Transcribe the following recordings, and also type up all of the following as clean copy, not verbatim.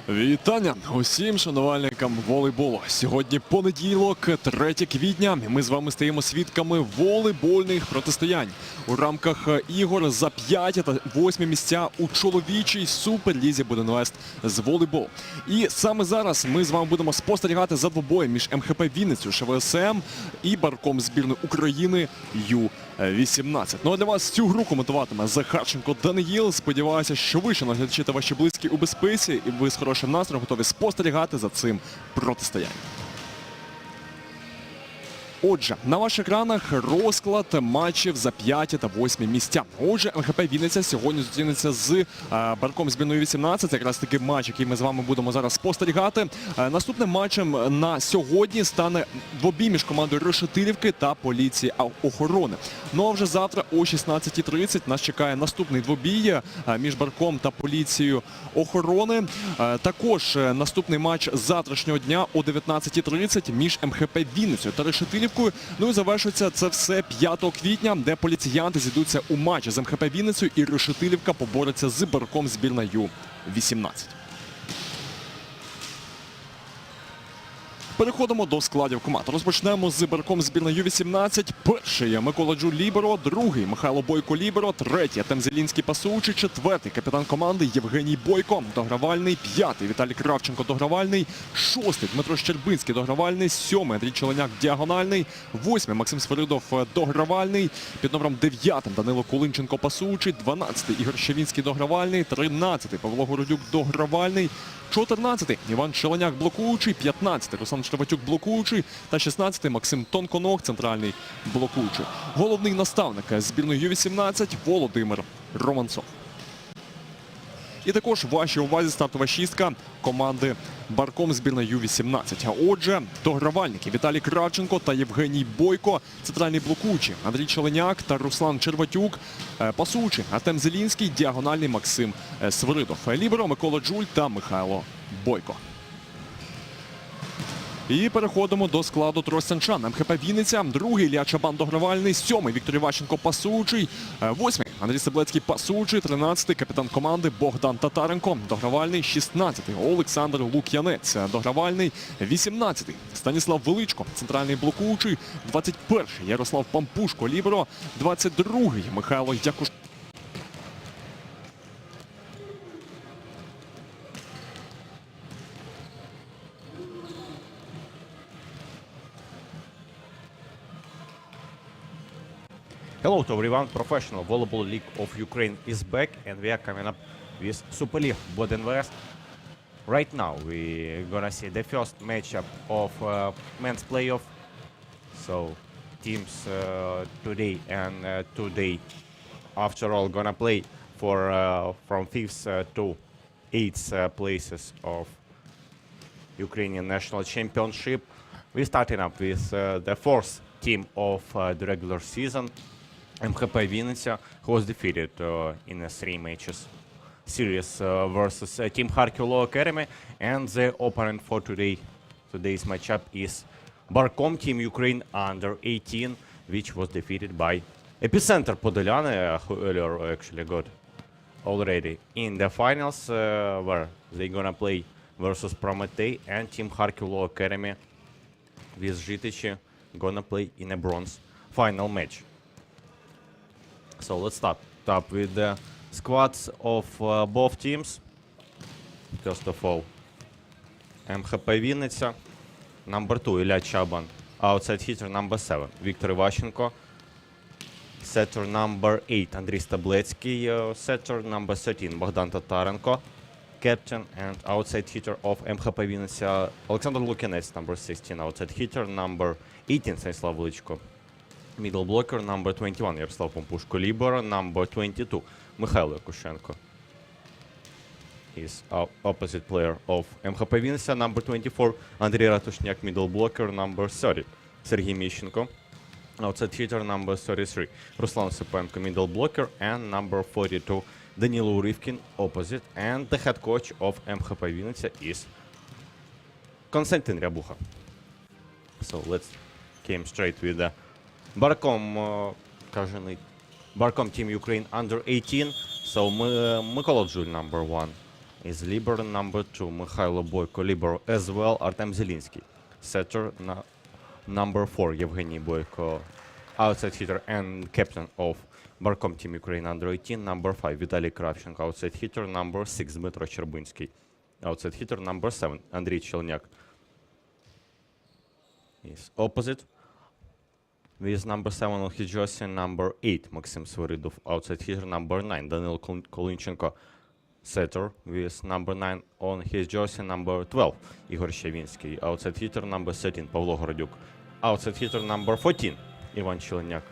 Вітання усім шанувальникам волейболу. Сьогодні понеділок, 3 квітня. Ми з вами стаємо свідками волейбольних протистоянь у рамках ігор за 5 та 8 місця у чоловічій суперлізі «Будинвест» з волейболу. І саме зараз ми з вами будемо спостерігати за двобоєм між МХП-Вінницею ШВСМ і Барком збірної України Ю-18. Ну а для вас цю гру коментуватиме Захарченко Даниїл. Сподіваюся, що ви, шановні глядачі та ваші близькі у безпеці, і ви з хорошим настроєм готові спостерігати за цим протистоянням. Отже, на ваших екранах розклад матчів за 5 та 8 місця. Отже, МХП-Вінниця сьогодні зустрінеться з Барком збірною 18. Це якраз такий матч, який ми з вами будемо зараз спостерігати. Наступним матчем на сьогодні стане двобій між командою Решетилівки та поліції охорони. Ну а вже завтра о 16:30 нас чекає наступний двобій між Барком та поліцією охорони. Також наступний матч завтрашнього дня о 19:30 між МХП-Вінницею та Решетилівкою. Ну і завершиться це все 5 квітня, де поліціянти зійдуться у матчі з МХП-Вінницею і Решетилівка побореться з Барком збірна Ю-18. Переходимо до складів команд. Розпочнемо з Барком збірна Ю-18. Перший – Микола Джуль ліберо, другий – Михайло Бойко ліберо, третій – Артем Зелінський пасуючий, четвертий – капітан команди Євгеній Бойко догравальний, п'ятий – Віталій Кравченко догравальний, шостий – Дмитро Щербинський догравальний, сьомий – Андрій Челеняк діагональний, восьмий – Максим Свиридов догравальний, під номером 9 – Данило Кулинченко пасуючий, 12-й – Ігор Щавінський догравальний, 13-й – Павло Городюк догравальний, 14-й – Іван Челеняк блокуючий, 15-й – Руслан Шерватюк блокуючий та 16-й – Максим Тонконог, центральний блокуючий. Головний наставник збірної Ю-18 Володимир Романцов. І також в вашій увазі стартова шістка команди Барком збірна Ю-18. Отже, догравальники Віталій Кравченко та Євгеній Бойко, центральний блокуючий Андрій Челеняк та Руслан Черватюк, пасуючий Артем Зелінський, діагональний Максим Свиридов, ліберо Микола Джуль та Михайло Бойко. І переходимо до складу тростянчан. МХП-Вінниця, другий – Ілля Чабан догравальний, сьомий – Віктор Іващенко пасуючий, восьмий – Андрій Саблецький пасуючий, 13-й – капітан команди Богдан Татаренко догравальний, 16-й – Олександр Лук'янець догравальний, 18-й – Станіслав Величко, центральний блокуючий, 21-й – Ярослав Пампушко ліберо, 22-й – Михайло Якуш. Hello to everyone, Professional Volleyball League of Ukraine is back and we are coming up with Superleague BUDINVEST. Right now we're gonna see the first matchup of men's playoff. So teams today and today after all gonna play for from 5th to 8th places of Ukrainian National Championship. We're starting up with the fourth team of the regular season. MHP-Vinnytsia, who was defeated in a 3 matches series versus Team Kharkiv Academy, and the opponent for today's matchup is Barkom Team Ukraine under 18, which was defeated by Epicenter Podolyane, who earlier actually got already in the finals, where they're gonna play versus Prometei, and Team Kharkiv Academy with Žitichi gonna play in a bronze final match. So let's start with the squads of both teams. First of all, MHP-Vinnytsia, number 2 Ілля Чабан, outside hitter number 7 Віктор Іващенко, setter number 8 Андрій Стаблецький, setter number 13 Богдан Татаренко, captain and outside hitter of MHP-Vinnytsia Олександр Лук'янець, number 16 outside hitter, number 18 Станіслав Величко, middle blocker, number 21 Ярослав Пампушко ліберо, number 22 Михайло Якушенко. He's opposite player of MHP-Vinnytsia, number 24 Андрій Ратушняк, middle blocker, number 30 Сергій Міщенко, outside hitter, number 33 Руслан Сипенко, middle blocker, and number 42 Данило Уривкін, opposite, and the head coach of MHP-Vinnytsia is Константин Рябуха. So let's came straight with the Barkom Team Ukraine under 18. So Микола Джуль number 1. is libero number 2, Mikhailo Boyko. Libero as well, Artem Zelinsky. Setter number 4, Yevgeny Boyko. Outside hitter and captain of Barkom Team Ukraine under-18. Number 5, Vitaly Kravchenko. Outside hitter number 6, Dmitro Cherbunsky. Outside hitter number 7, Andriy Chelnyak. Is opposite. With number 7 on his jersey, number 8, Maxim Svaridov. Outside hitter number 9, Danil Kolinchenko. Setter with number 9 on his jersey, number 12, Igor Shavinsky. Outside hitter number 13, Pavlo Gordyuk. Outside hitter number 14, Ivan Chelnyak.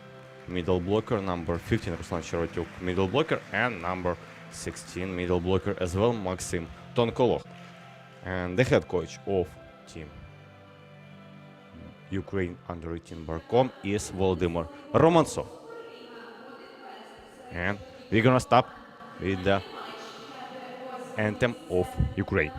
Middle blocker number 15, Ruslan Cherotyuk. Middle blocker and number 16, middle blocker as well, Maxim Tonkolov. And the head coach of team Ukraine under-18 Barkom is Volodymyr Romantsov. And we're gonna start with the anthem of Ukraine.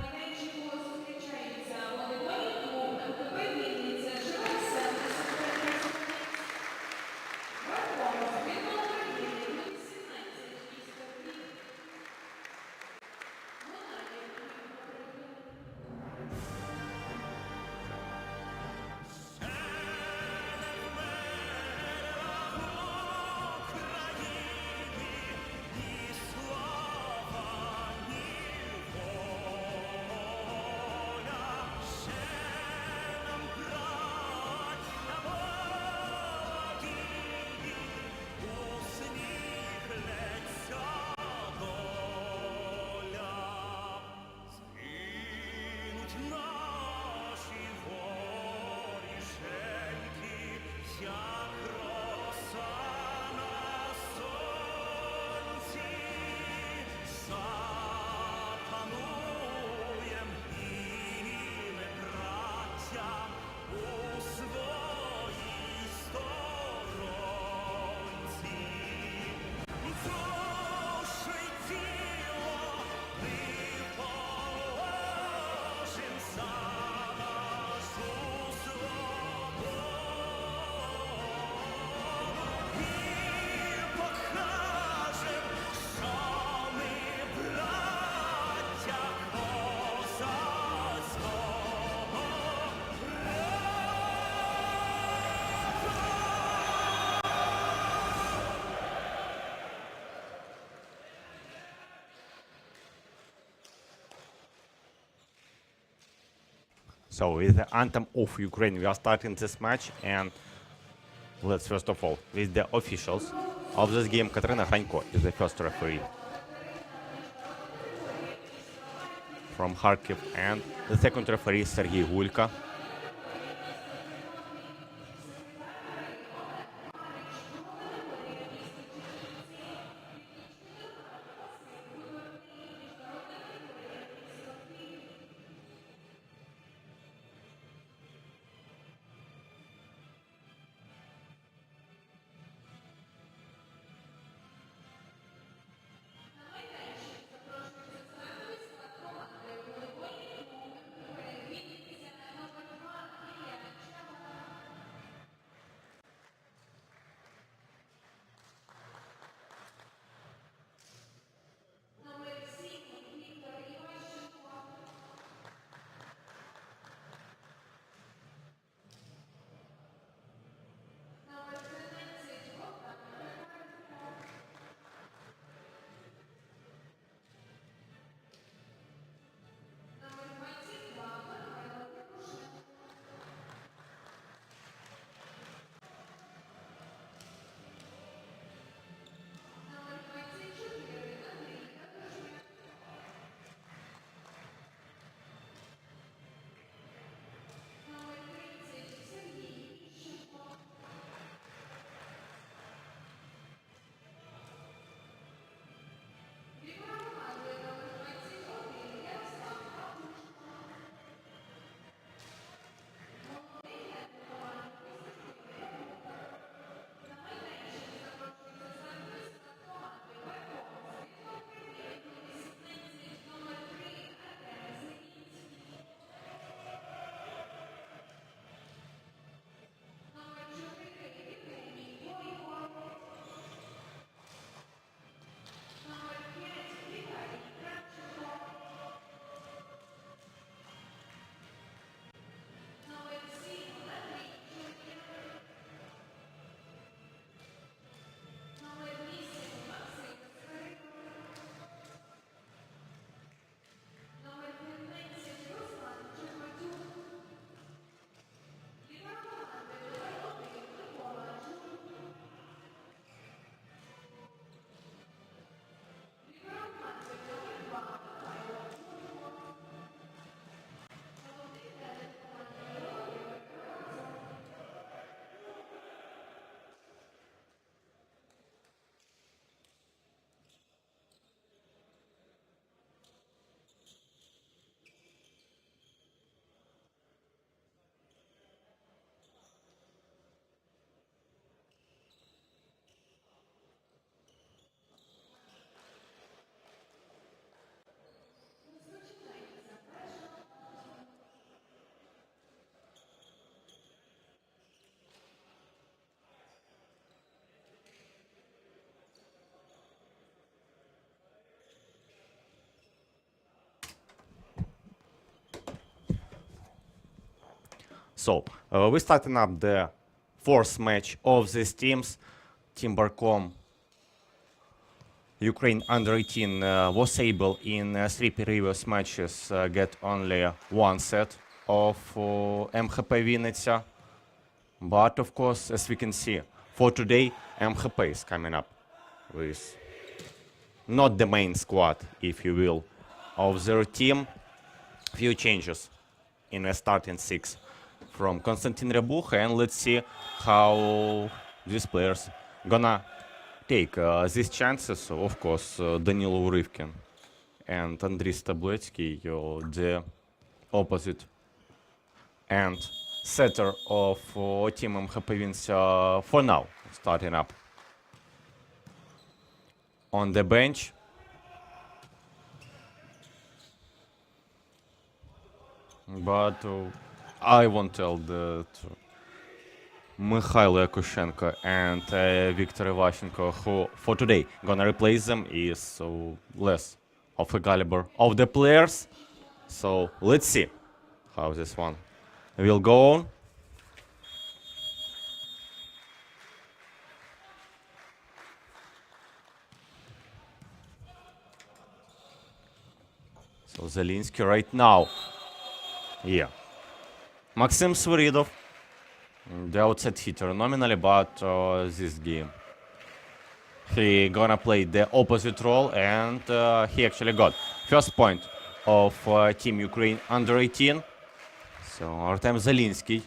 So with the anthem of Ukraine, we are starting this match, and let's first of all, with the officials of this game, Katerina Hranko is the first referee from Kharkiv, and the second referee is Sergei Gulka. So, we're starting up the fourth match of these teams. Team Barkom Ukraine under 18 was able in three previous matches get only one set of MHP-Vinnytsia. But of course, as we can see, for today, MHP is coming up with not the main squad, if you will, of their team. Few changes in the starting six from Konstantin Rebuch, and let's see how these players gonna take these chances. Of course, Danilo Urivkin and Andriy Stabletsky, the opposite and setter of team MHP-Vinnytsia for now, starting up. On the bench, but I won't tell that Mikhail Yakushenko and Viktor Ivashchenko, who for today gonna replace them, is less of a caliber of the players. So let's see how this one will go on. So Zelinsky right now. Yeah. Maxim Sviridov, the outside hitter nominally, but this game he gonna play the opposite role, and he actually got first point of Team Ukraine under 18. So Artem Zelinsky,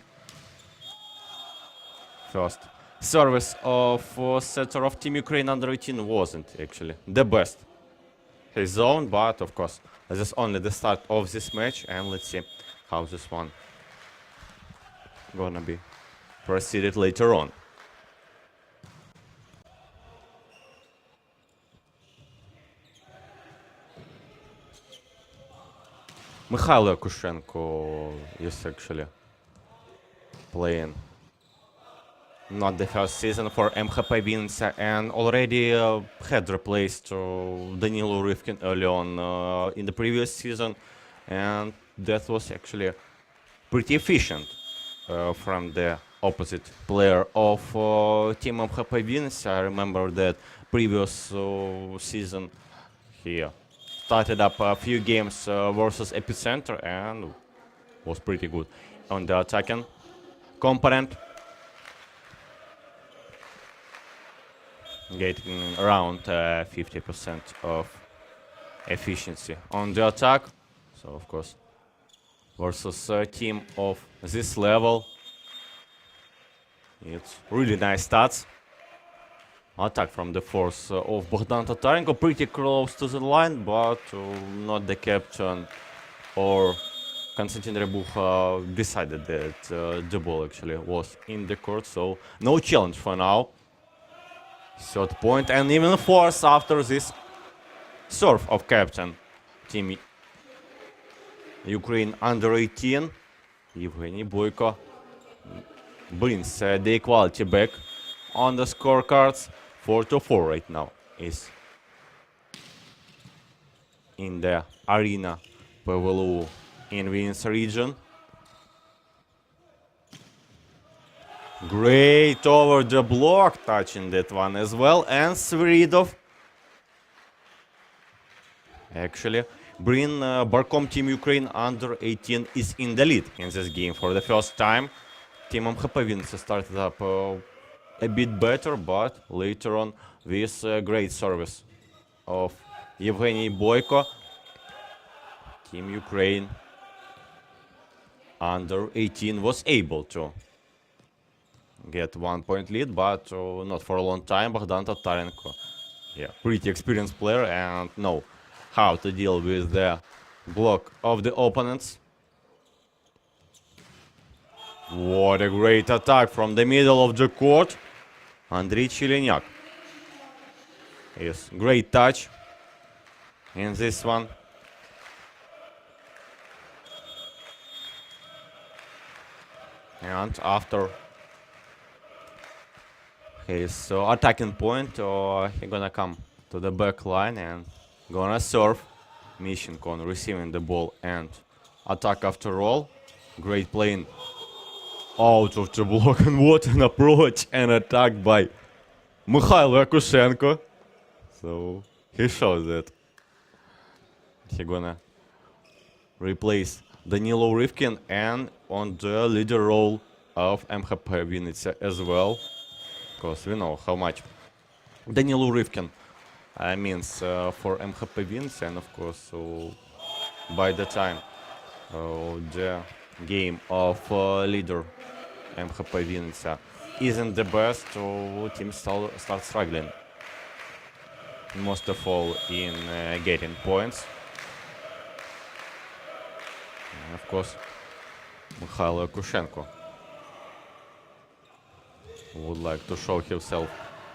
first service of setter of Team Ukraine under 18 wasn't actually the best his own, but of course this is only the start of this match, and let's see how this one gonna be proceeded later on. Mikhail Yakushenko is actually playing not the first season for MHP-Vinnytsia, and already had replaced Danilo Urivkin early on in the previous season, and that was actually pretty efficient from the opposite player of team MHP-Vinnytsia. I remember that previous season he started up a few games versus Epicenter and was pretty good on the attacking component, getting around 50% of efficiency on the attack. So of course, versus a team of this level, it's really nice stats. Attack from the force of Bogdan Tatarenko, pretty close to the line, but not the captain or Konstantin Rebuch decided that the ball actually was in the court, so no challenge for now. Third point, and even fourth after this serve of captain Team Ukraine under 18. Evgeny Boyko brings the equality back on the scorecards. 4-4 right now is in the arena PVLU in Vinnytsia region. Great over the block, touching that one as well, and Sviridov actually bring Barkom Team Ukraine under 18 is in the lead in this game for the first time. Team MHP-Vinnytsia started up a bit better, but later on with great service of Evgeny Boyko, Team Ukraine under 18 was able to get 1 point lead, but not for a long time. Bogdan Tatarenko, yeah, pretty experienced player and know how to deal with the block of the opponents. What a great attack from the middle of the court. Andriy Chilenyak. Yes, great touch in this one. And after his attacking point, he's gonna come to the back line and gonna serve. Mishinkon receiving the ball and attack after all. Great playing out of the block, and what an approach and attack by Mikhailo Yakushenko. So he shows that he gonna replace Danilo Rivkin and on the leader role of MHP-Vinnytsia as well, because we know how much Danilo Rivkin means for MHP-Vinnytsia, and of course, so by the time the game of leader MHP-Vinnytsia isn't the best, so teams start struggling, most of all in getting points. And of course, Mikhailo Yakushenko would like to show himself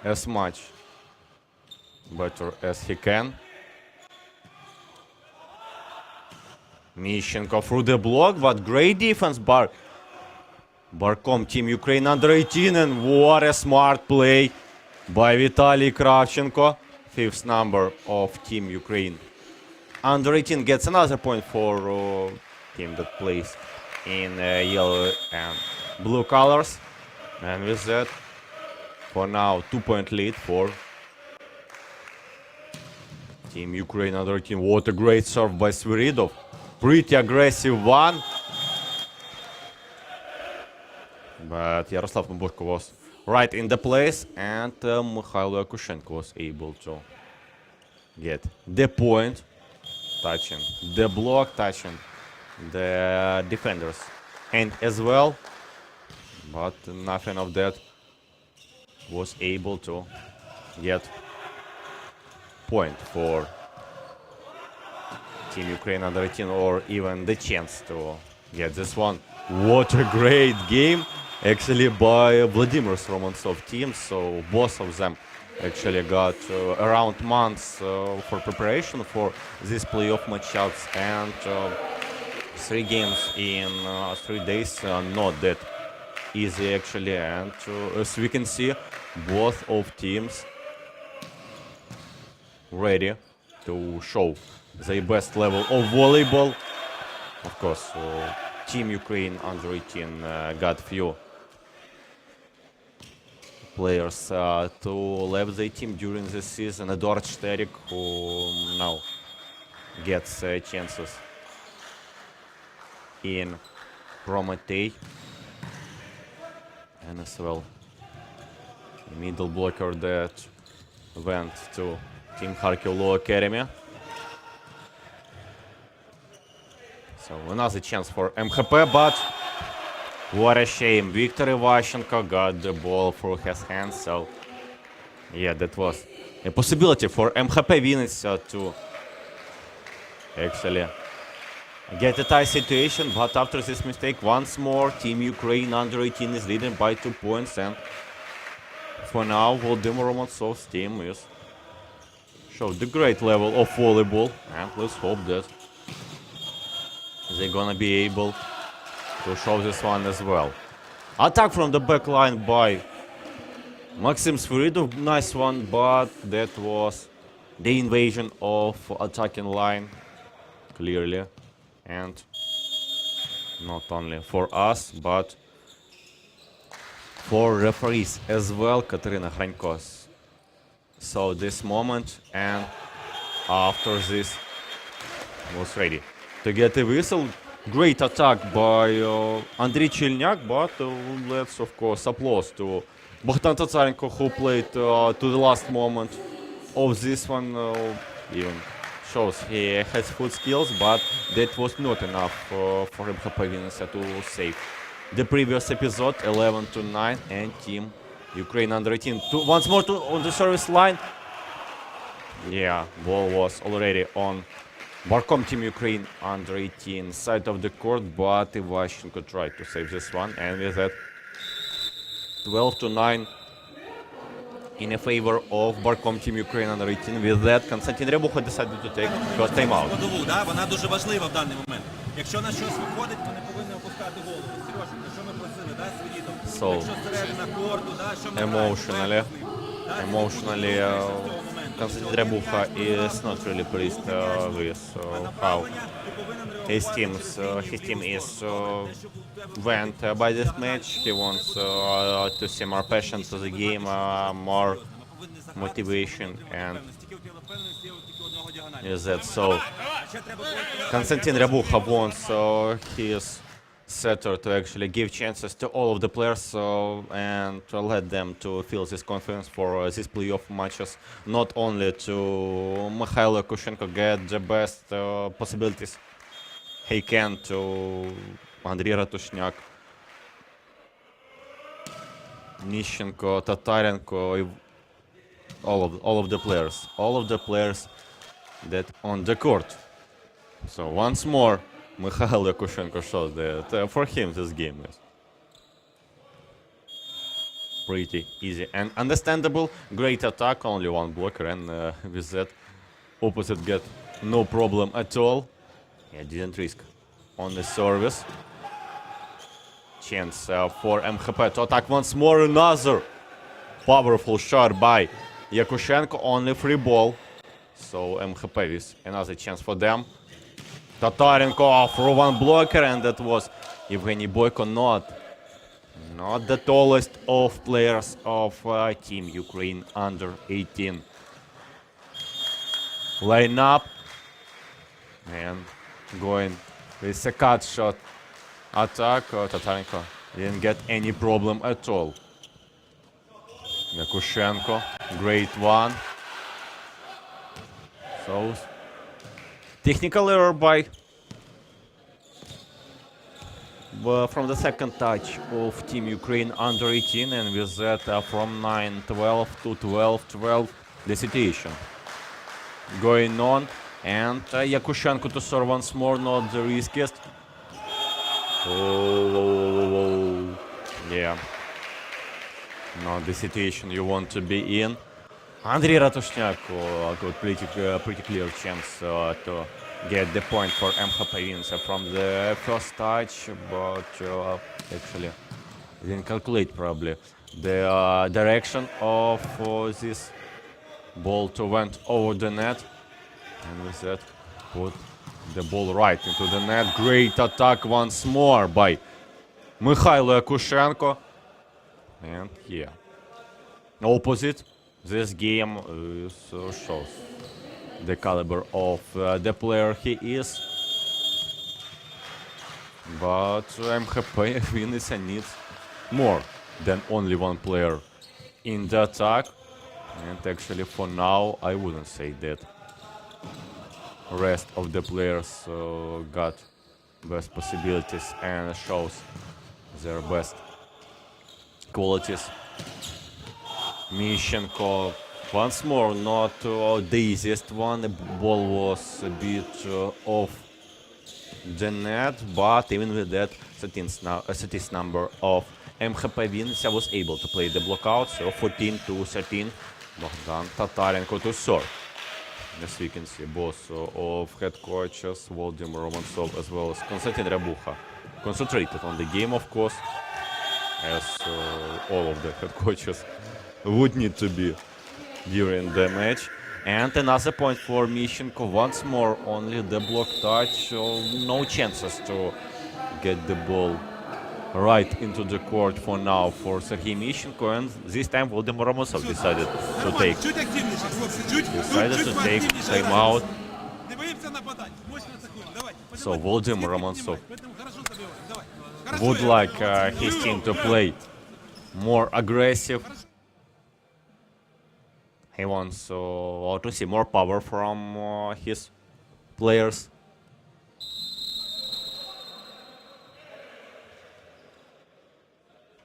as much better as he can. Mishchenko through the block, but great defense by Barkom Team Ukraine under 18, and what a smart play by Vitaly Kravchenko, fifth number of Team Ukraine. Under 18 gets another point for team that plays in yellow and blue colors. And with that, for now, 2-point lead for Team Ukraine under 18. What a great serve by Sviridov. Pretty aggressive one. But Yaroslav Noburko was right in the place, and Mikhailo Yakushenko was able to get the point, touching the block, touching the defenders, and as well, but nothing of that was able to get point for Team Ukraine under 18, or even the chance to get this one. What a great game actually by Vladimir's Romansov team. So both of them actually got around months for preparation for these playoff matchups, and 3 games in 3 days, not that easy actually. And as we can see, both of teams ready to show the best level of volleyball. Of course, Team Ukraine under 18 got few players to leave the team during the season. Eduard Sterik, who now gets chances in Prometei, and as well middle blocker that went to Team Kharkiv Law Academy. So another chance for MHP, but what a shame. Viktor Ivashchenko got the ball through his hands. So yeah, that was a possibility for MHP-Vinnytsia to actually get a tie situation. But after this mistake, once more, Team Ukraine under 18 is leading by 2 points. And for now, Volodymyr Romansov's team is showed the great level of volleyball. And let's hope that they're gonna be able to show this one as well. Attack from the back line by Maxim Sviridov. Nice one, but that was the invasion of attacking line, clearly. And not only for us, but for referees as well. Katerina Hrankos saw this moment, and after this was ready to get a whistle. Great attack by Andriy Chelnyak, but let's of course applause to Bogdan Tatsarenko, who played to the last moment of this one. Even shows he has good skills, but that was not enough for MHP-Vinnytsia to save the previous episode. 11-9, and Team Ukraine under 18 once more on the service line. Yeah, ball was already on Barkom Team Ukraine under 18 side of the court, but Ivashchenko tried to save this one, and with that 12-9 in a favor of Barkom Team Ukraine under 18. With that, Konstantin Rebucha decided to take first time out. Вона дуже важлива в даний момент. Якщо на щось виходить, то не повинні опускати голову. Сереженька, що ми просили, да, Свідітов? So, Якщо середина корту, да, що ми граємо? emotionally, Konstantin Rebucha is not really pleased with how his team is went by this match. He wants to see more passion to the game, more motivation, and is that so? Konstantin Ryabucha wants his setter to actually give chances to all of the players and to let them to feel this confidence for these playoff matches, not only to Mikhailo Yakushenko get the best possibilities he can to Andrei Ratushniak, Nishenko, Tatarenko, all of the players that on the court. So once more, Mikhailo Yakushenko shows that for him this game is pretty easy and understandable. Great attack, only one blocker, and with that, opposite get no problem at all. Yeah, didn't risk on the service. Chance for MHP to attack once more. Another powerful shot by Yakushenko, only free ball. So MHP is another chance for them. Tatarenko for one blocker, and that was Evgeny Boyko, not the tallest of players of Team Ukraine under 18. Line up and going with a cut shot attack. Tatarenko didn't get any problem at all. Yakushenko, great one. So technical error by from the second touch of Team Ukraine under 18, and with that from 9-12 to 12-12 the situation going on, and Yakushenko to serve once more, not the riskiest. Oh, yeah, not the situation you want to be in. Andrei Ratushniak got pretty clear chance to get the point for MHP-Vinnytsia from the first touch, but actually didn't calculate probably the direction of this ball to went over the net, and with that put the ball right into the net. Great attack once more by Mikhailo Yakushenko, and yeah, opposite. This game shows the caliber of the player he is, but MHP-Vinnytsia needs more than only one player in the attack, and actually for now I wouldn't say that rest of the players got best possibilities and shows their best qualities. Mishenko once more, not the easiest one. The ball was a bit off the net, but even with that, 13th number of MHP-Vinnytsia was able to play the blockout. So 14-13, Bogdan Tatarenko to serve. As we can see, both of head coaches, Volodymyr Romansov as well as Konstantin Ryabucha, concentrated on the game, of course, as all of the head coaches would need to be during the match. And another point for Mishenko, once more only the block touch, so no chances to get the ball right into the court for now for Sergei Mishenko, and this time Volodymyr Romansov decided to take timeout. So Volodymyr Romansov would like his team to play more aggressive. He wants to see more power from his players.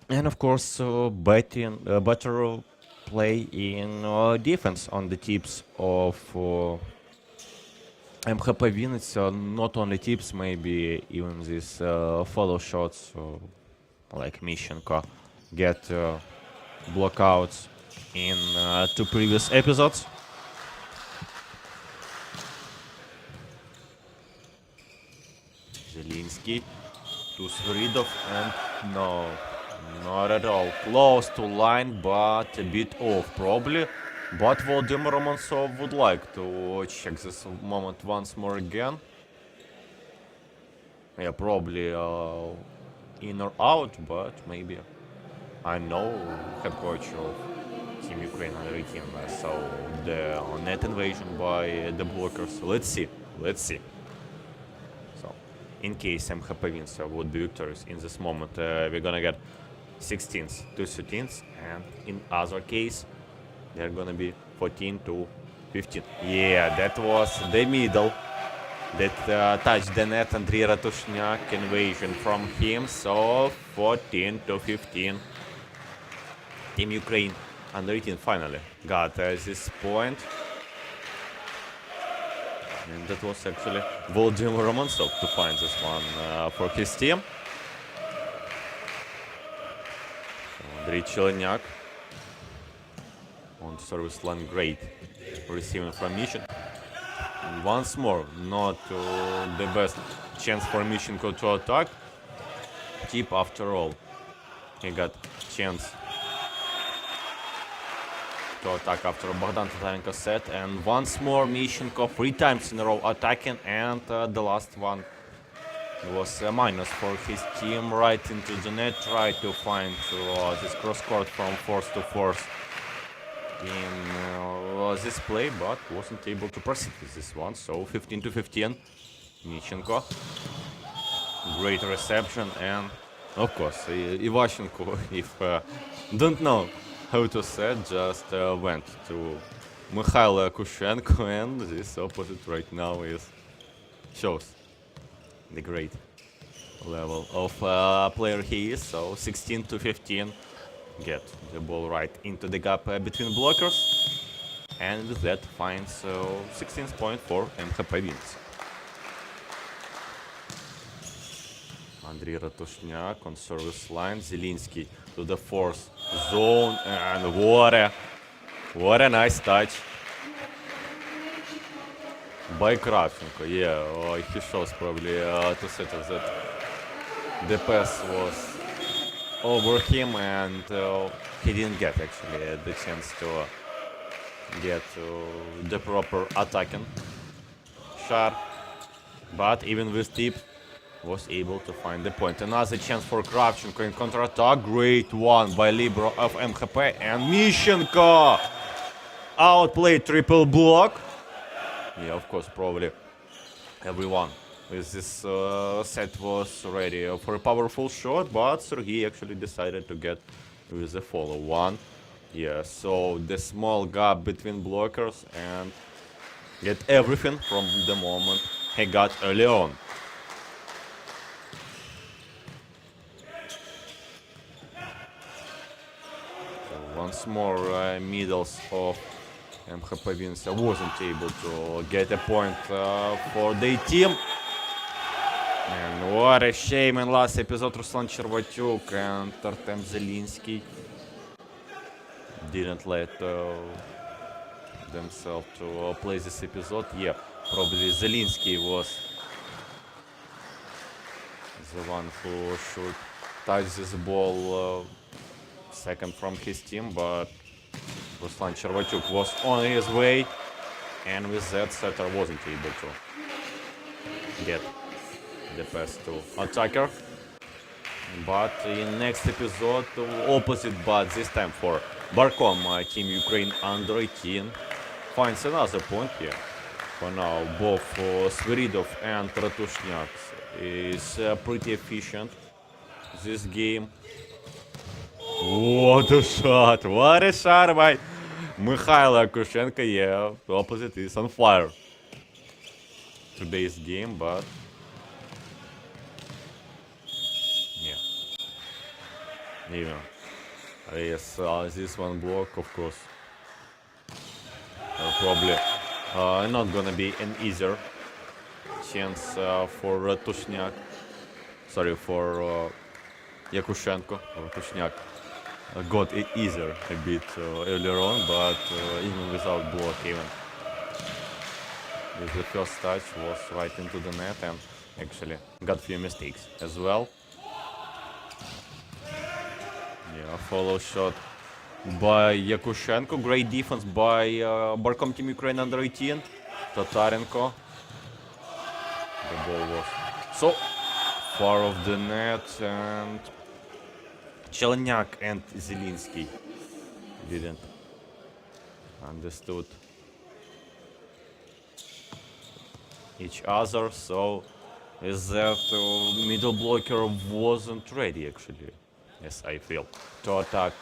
And of course, better play in defense on the tips of MHP-Vinnytsia. Not only tips, maybe even these follow shots, like Mishenko get blockouts in 2 previous episodes. Zelinsky to Sviridov, and no, not at all. Close to line, but a bit off probably. But Volodymyr Romansov would like to check this moment once more again. Yeah, probably in or out, but maybe. I know head coach of Team Ukraine under 18 saw the net invasion by the blockers. Let's see. Let's see. So, in case MHP-Vinnytsia would be victorious in this moment, we're gonna get 16th to 13th, and in other case, they're gonna be 14 to 15. Yeah, that was the middle that touched the net. Andriy Ratushniak invasion from him. So 14 to 15. Team Ukraine under 18 finally got this point. And that was actually Volodymyr Romansov to find this one for his team. Andriy Cheleniak on service line, great receiving from Mission. Once more, not the best chance for Mishenko to attack. Tip after all. He got chance to attack after Bogdan Tatarenko set. And once more, Mishenko 3 times in a row attacking. And the last one was a minus for his team. Right into the net. Tried to find this cross court from force to force in this play, but wasn't able to proceed with this one. So 15 to 15. Mishenko. Great reception, and of course Ivashenko, if don't know how to say, just went to Mikhail Kushenko, and this opposite right now shows the great level of player he is. So 16 to 15. Get the ball right into the gap between blockers, and with that finds 16th point for MHP-Vinnytsia. Andriy Ratushniak on service line. Zelinsky to the fourth zone, and what a nice touch by Kravchenko. Yeah, he shows probably to setter that the pass was over him, and he didn't get actually the chance to get the proper attacking shot, but even with tip was able to find the point. Another chance for Kravchenko in counter-attack. Great one by Libero of MHP, and Mishenko outplayed triple block. Yeah, of course, probably everyone with this set was ready for a powerful shot, but Sergei actually decided to get with a follow one. Yeah, so the small gap between blockers and get everything from the moment he got early on. So once more, middles of MHP-Vinnytsia wasn't able to get a point for their team. And what a shame in last episode, Ruslan Chervatyuk and Artem Zelinsky didn't let themselves to play this episode. Yeah, probably Zelinsky was the one who should touch this ball second from his team, but Ruslan Chervatyuk was on his way, and with that, setter wasn't able to get the pass to attacker. But in next episode, opposite, but this time for Barkom, Team Ukraine under 18 finds another point here. For now, both Sviridov and Ratushniak is pretty efficient this game. What a shot by Mikhail Kushenko. Yeah, the opposite is on fire today's game, but yeah, yes, this one block, of course, probably not gonna be an easier chance for Ratushniak. Sorry, for Yakushenko. Ratushniak got it easier a bit earlier on, but even without block, even with the first touch was right into the net, and actually got few mistakes as well. Yeah, follow shot by Yakushenko. Great defense by Barkom Team Ukraine under 18. Tatarenko. The ball was so far of the net, and Chelnyak and Zelinsky didn't understood each other, so is that middle blocker wasn't ready actually, yes, I feel, to attack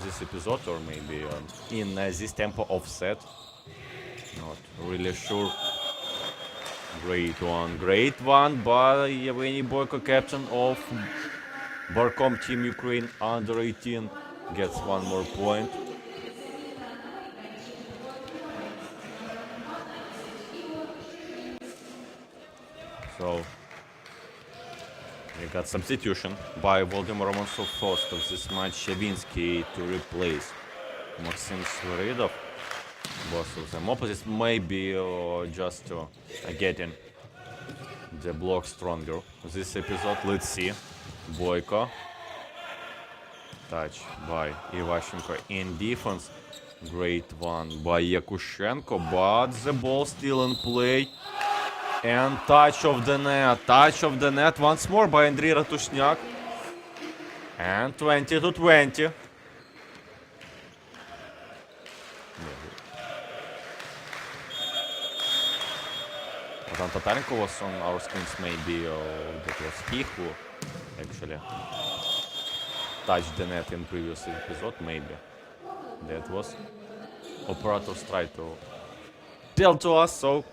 this episode, or maybe in this tempo of set. Not really sure. Great one by Yevgeny Boyko, captain of Barkom Team Ukraine under 18, gets one more point. So we got substitution by Volodymyr Romansov first of this match, Shavinsky to replace Maxim Sviridov. Both of them opposites, maybe just getting the block stronger this episode. Let's see. Boyko. Touch by Ivashchenko in defense. Great one by Yakushenko, but the ball still in play. And touch of the net once more by Andriy Ratushniak. And 20-20. Adam Tatarenko was on our screens, maybe that was he who actually touched the net in previous episode, maybe. That was operators tried to tell to us, so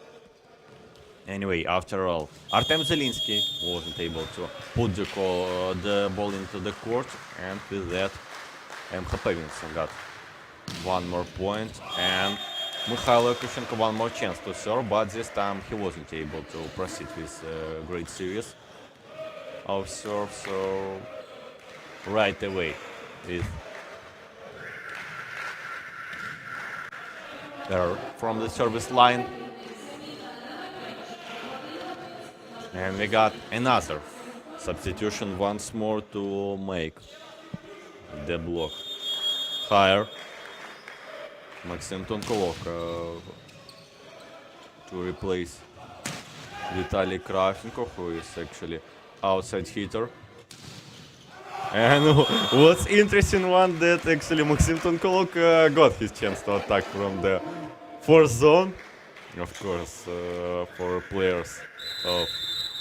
anyway, after all, Artem Zelinsky wasn't able to put the ball into the court, and with that, MHP-Vinnytsia got one more point, and Mikhail Yakushenko one more chance to serve, but this time he wasn't able to proceed with a great series of serve, so right away with error from the service line. And we got another substitution once more to make the block higher. Maxim Tonkolok to replace Vitaly Kravchenko, who is actually outside hitter. And what's interesting one that actually Maxim Tonkolok got his chance to attack from the fourth zone. Of course, for players of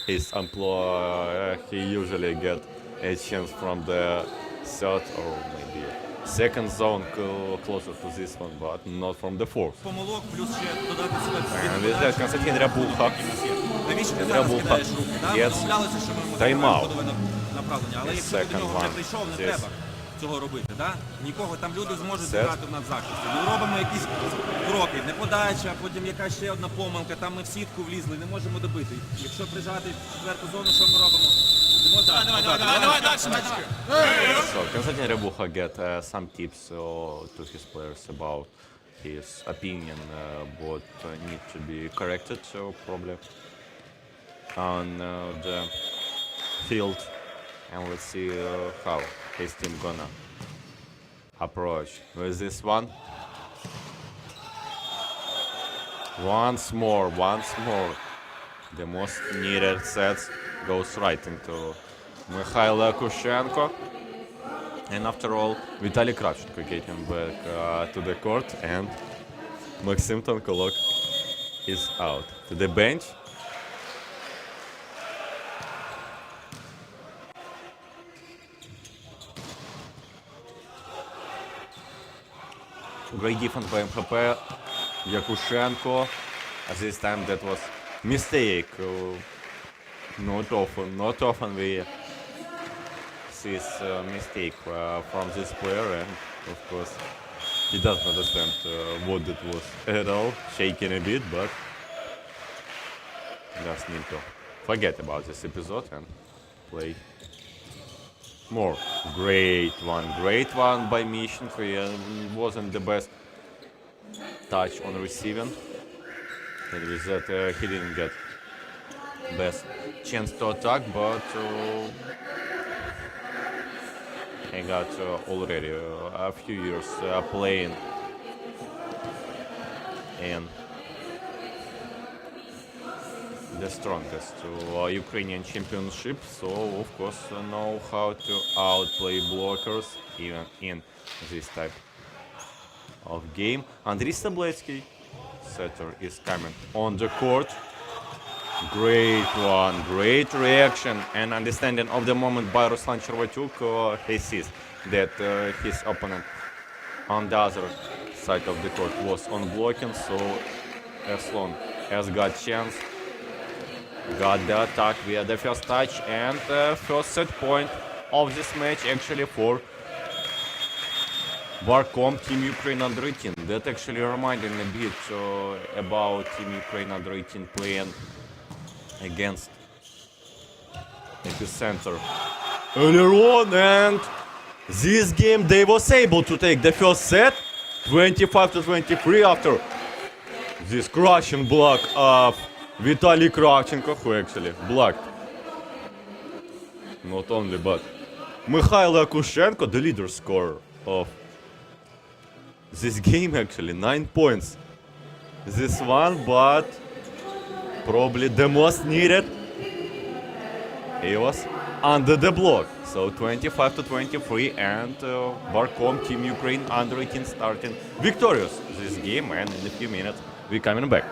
his employ, he usually get a chance from the third or maybe second zone closer to this one, but not from the fourth. Помилок, плюс ще додати себе. And with that, Konstantin Ryabucha Навіщо ти зараз кидаєш руки? Yes. Домовлялися, що ми Time-out. ходове направлення, але якщо ти до нього вже прийшов, не треба цього робити. Нікого, там люди зможуть грати в надзахисті. Ми робимо якісь кроки, не подача, потім якась ще одна помилка, там ми в сітку влізли, не можемо добити. Якщо прижати четверту зону, що ми робимо? Давай, далі. So Konstantin Ryabucha get some tips to his players about his opinion, what need to be corrected, so probably on the field, and let's see how his team gonna approach with this one. Once more, the most needed sets goes right into Mikhail Yakushenko. And after all, Vitaly Kravchenko getting back to the court, and Maxim Tonkolok is out to the bench. Great defense by MHP. Yakushenko. This time that was mistake. Not often we see this mistake from this player, and of course he doesn't understand what it was at all. Shaking a bit, but just need to forget about this episode and play more. Great one by Mishenko. Wasn't the best touch on receiving. And with that, he didn't get best chance to attack, but he got already a few years playing in the strongest Ukrainian championship, so of course know how to outplay blockers even in this type of game. Andriy Stabletsky, setter, is coming on the court. Great one, great reaction and understanding of the moment by Ruslan Chervatyuk. He sees that his opponent on the other side of the court was on blocking, so as long as got chance, got the attack via the first touch, and first set point of this match actually for Barkom Team Ukraine under 18. That actually reminded me a bit about Team Ukraine under 18 playing against Epicenter earlier on, and this game they was able to take the first set 25-23 after this crushing block of Vitaly Kravchenko, who actually blocked not only but Mikhail Akushenko, the leader scorer of this game, actually 9 points this one, but probably the most needed. He was under the block. So 25-23, and Barkom Team Ukraine under 18 starting victorious this game, and in a few minutes we're coming back.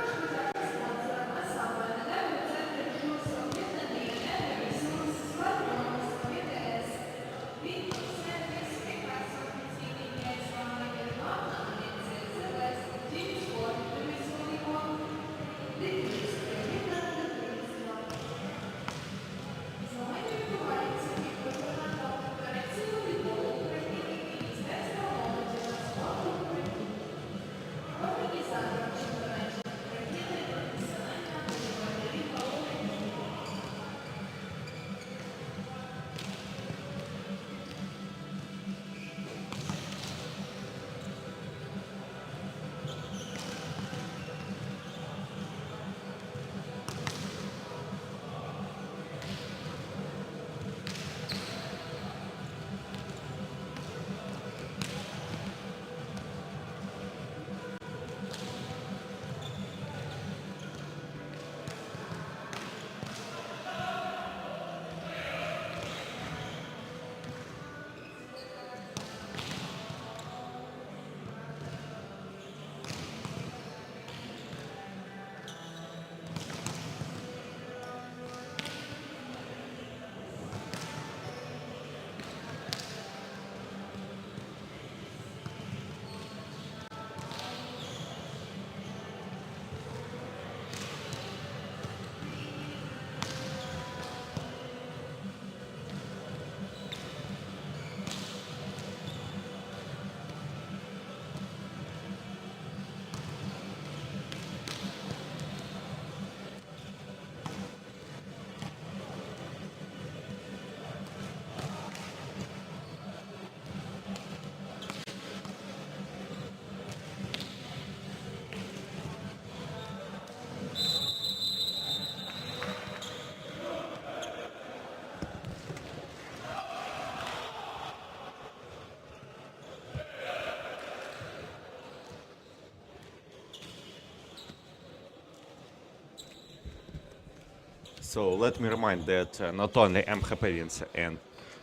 So let me remind that not only MHP-Vinnytsia and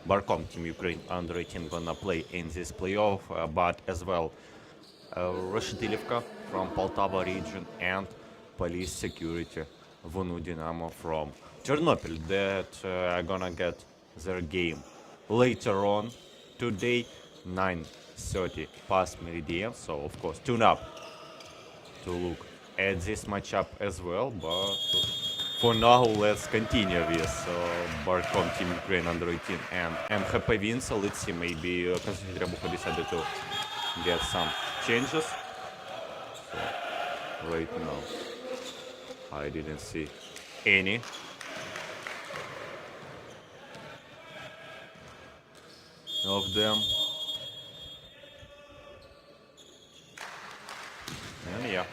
Barkom Team Ukraine under 18 gonna play in this playoff, but as well Rashidilivka from Poltava region and Police Security Vonu Dynamo from Chernobyl that are gonna get their game later on today, 9:30 past meridian. So of course tune up to look at this matchup as well, but for now let's continue with Barkom Team Ukraine under 18 and MHP-Vinnytsia. Let's see, maybe Konstantin Ryabuko decided to get some changes. So right now I didn't see any. Of them. And yeah.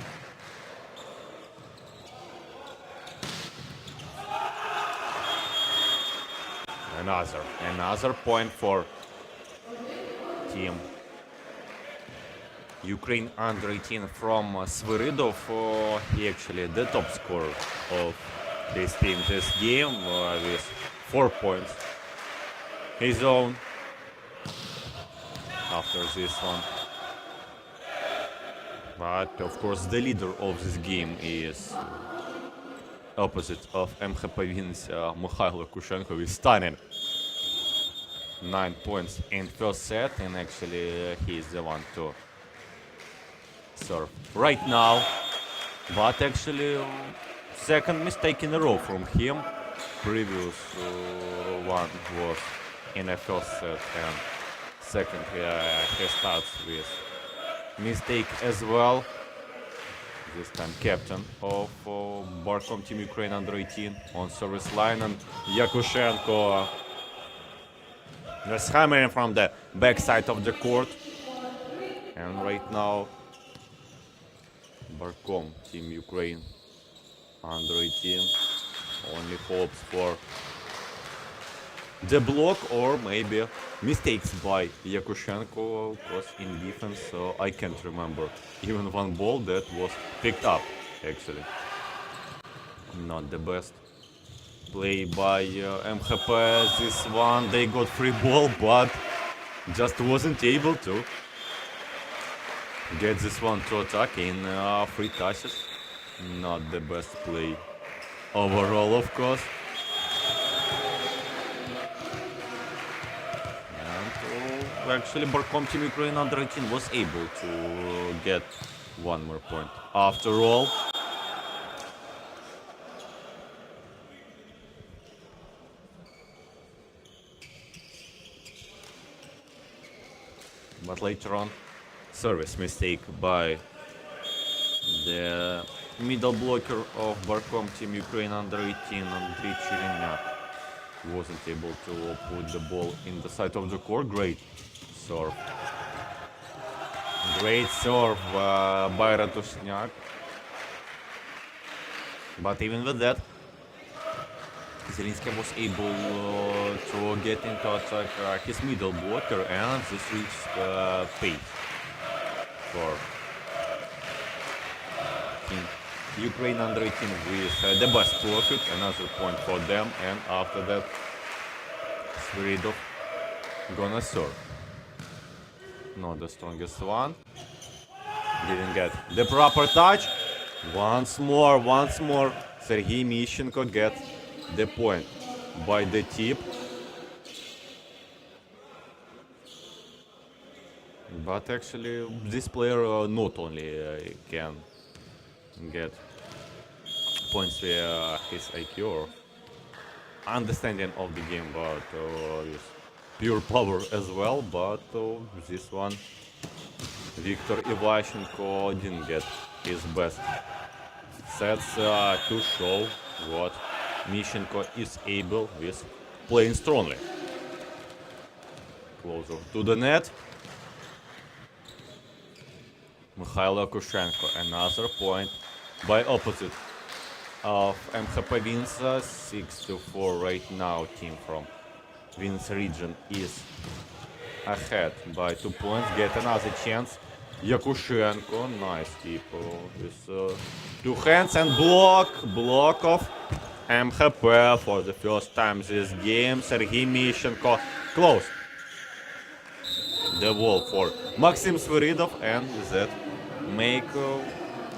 Another point for Team Ukraine under 18 from Sviridov. He actually the top scorer of this team this game with 4 points. His own after this one. But of course the leader of this game is opposite of MHP-Vinnytsia, Mikhailo Yakushenko with stunning 9 points in first set, and actually he is the one to serve right now. But actually second mistake in a row from him. Previous one was in a first set, and second he starts with mistake as well. This time captain of Barkom Team Ukraine under 18 on service line, and Yakushenko was hammering from the backside of the court. And right now Barkom Team Ukraine under 18 only hopes for the block or maybe mistakes by Yakushenko, because in defense I can't remember even one ball that was picked up actually. Not the best play by MHP. This one they got free ball but just wasn't able to get this one to attack in 3 touches. Not the best play overall, of course. And actually Barkom Team Ukraine under 18 was able to get 1 more point after all. But later on, service mistake by the middle blocker of Barkom Team Ukraine under 18, Andriy Chirinyak. Wasn't able to put the ball in the side of the court. Great serve. Great serve by Ratushnyak. But even with that, Zelinsky was able to get into attack his middle blocker, and this reached pace for Team Ukraine under 18 with the best profit. Another point for them, and after that Sviridov gonna serve. Not the strongest one. Didn't get the proper touch. Once more Sergei Mishchenko gets the point by the tip. But actually this player not only can get points via his IQ or understanding of the game, but with pure power as well. But this one Viktor Ivashchenko didn't get his best sets to show what Mishchenko is able with playing strongly. Closer to the net. Mikhailo Yakushenko, another point by opposite of MHP-Vinnytsia. 6-4 right now. Team from Vinnytsia region is ahead by 2 points. Get another chance. Yakushenko, nice tip with 2 hands and block of MHP for the first time this game. Sergei Mishchenko close the wall for Maxim Sviridov, and that make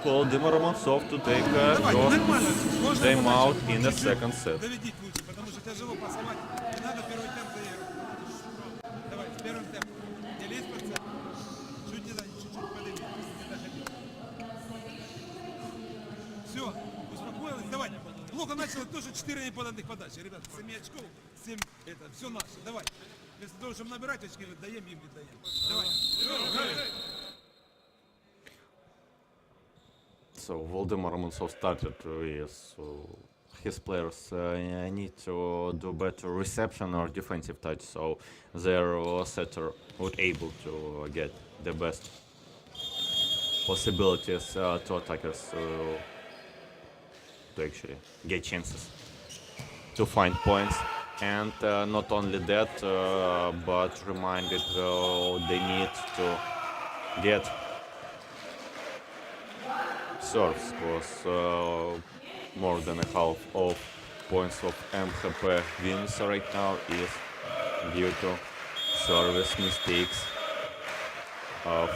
Volodymyr Romantsov to take a first time out in the second set. Плохо начало тоже 4 неподанных подачи. Ребята, 7 очков, 7 это, все наше. Давай. Вместо того, чтобы набирать очки, даем им, даем. Давай. So Volodymyr Romantsov started with his players need to do better reception or defensive touch, so their setter was able to get the best possibilities to attackers to actually get chances to find points. And not only that, but reminded they need to get serves, because more than a half of points of MHP-Vinnytsia right now is due to service mistakes of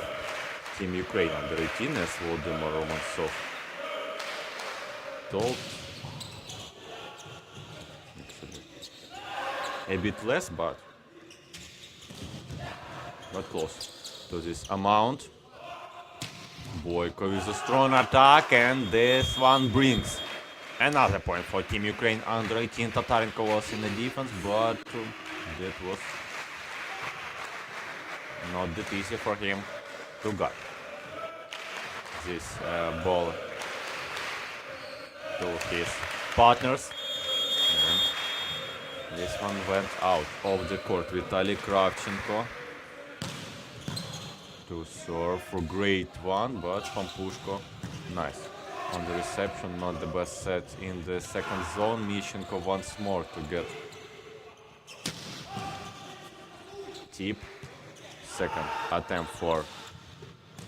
Team Ukraine under 18, as Volodymyr Romansov told. Actually, a bit less, but close to this amount. Boyko with a strong attack, and this one brings another point for Team Ukraine under 18. Tatarenko was in the defense, but that was not that easy for him to get this ball to his partners. And this one went out of the court. Vitaly Kravchenko to serve for great one, but Pampushko, nice on the reception. Not the best set in the second zone. Mishchenko once more to get tip. Second attempt for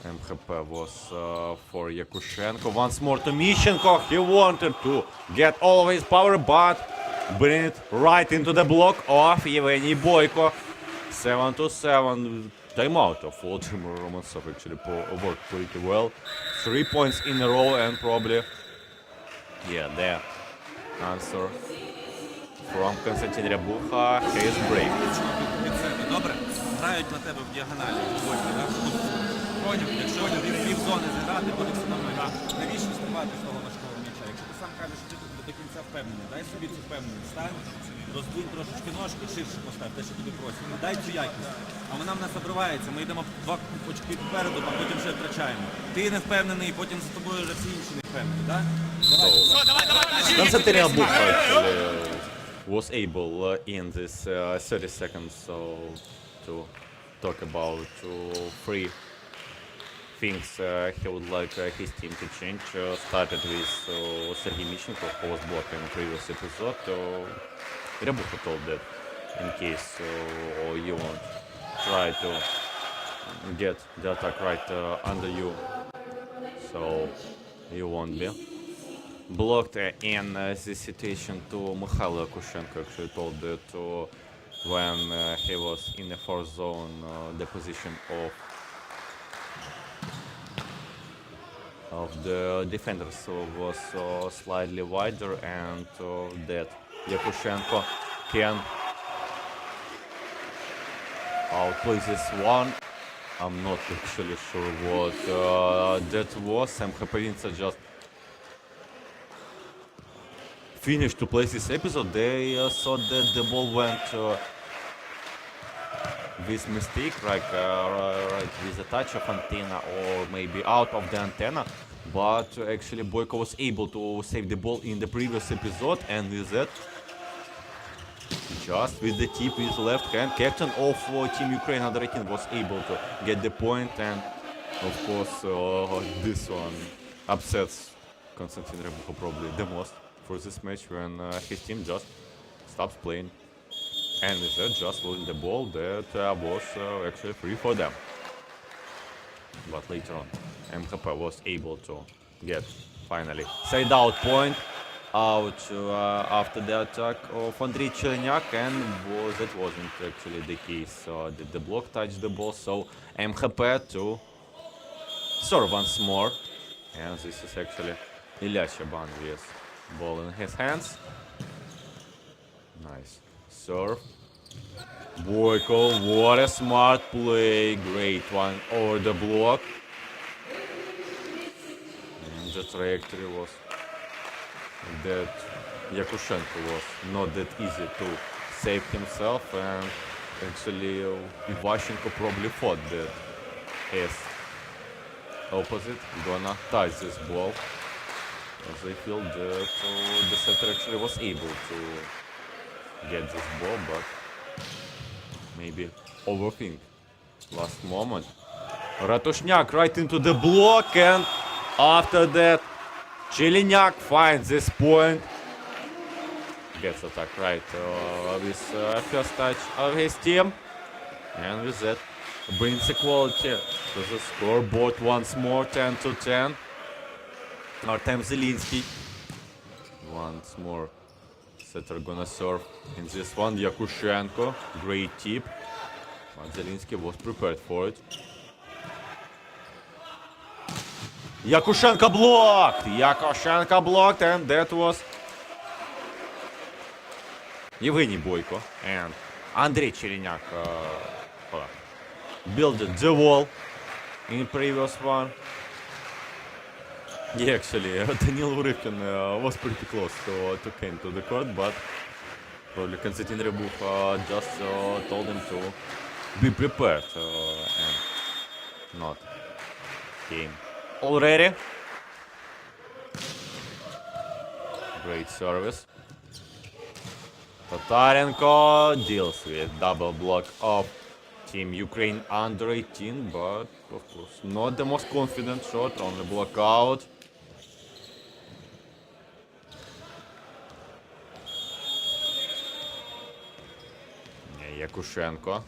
MHP was for Yakushenko. Once more to Mishchenko. He wanted to get all of his power, but bring it right into the block of Yevgeny Boyko. 7-7. Timeout of Volodymyr Romansov actually worked pretty well. 3 points in a row, and probably, yeah, the answer from Konstantin Ryabucha, his break. Добре, грають на тебе в діагоналі. Якщо пів зони зіграти, буде все нормально. Навіщо стрибати з того важкого м'яча? Якщо ти сам кажеш, що ти до кінця впевнений, дай собі цю впевненість, стань, роздвинь трошечки ножки, ширше постав, те, що тобі просять. Дай цю якість. А вона в нас обривається, ми йдемо 2 очки впереду, а потім ще втрачаємо. Ти не впевнений, потім за тобою вже всі інші не впевнені, так? Konstantin Ryabucha actually was able in this 30 seconds to talk about 3 things he would like his team to change. Started with Sergei Mishchenko, who was blocked in the previous episode. Ryabucha told that in case you won't try to get the attack right under you, so you won't be blocked in this situation. To Mikhailo Yakushenko actually told that when he was in the 4th zone, the position of the defenders was slightly wider, and that Yakushenko can outplay this one. I'm not actually sure what that was. MHP-Vinnytsia just finished to play this episode. They thought that the ball went with mistake, like right with a touch of antenna or maybe out of the antenna, but actually Boyko was able to save the ball in the previous episode, and with that, just with the tip with left hand, captain of Team Ukraine under 18 was able to get the point, and of course this one upsets Konstantin Ryabucha probably the most for this match, when his team just stops playing, and with that just losing the ball that was actually free for them. But later on MHP was able to get finally side out point out after the attack of Andrei Chelenyak, and that wasn't actually the case. Did the block touch the ball? So MHP to serve once more, and this is actually Ilya Shaban with ball in his hands. Nice serve. Boyko, what a smart play! Great one over the block. And the trajectory was that Yakushenko was not that easy to save himself, and actually Ivashenko probably thought that his opposite gonna touch this ball, as I feel that the setter actually was able to get this ball, but maybe overthink last moment. Ratushniak right into the block, and after that Chelenyak finds this point, gets attack right with first touch of his team, and with that brings equality to the scoreboard once more, 10-10. Artem Zelinsky once more. Setter gonna serve in this one. Yakushenko, great tip. But Zelinsky was prepared for it. Yakushenko blocked! Yakushenko blocked, and that was Evgeny Boyko and Andrei Cherenyak built the wall in previous one. Yeah, actually, Danil Urivkin was pretty close to came to the court, but probably Konstantin Ryabukha just told him to be prepared and not came already. Great service. Tatarenko deals with double block of Team Ukraine under 18, but of course not the most confident shot, only block out. Yakushenko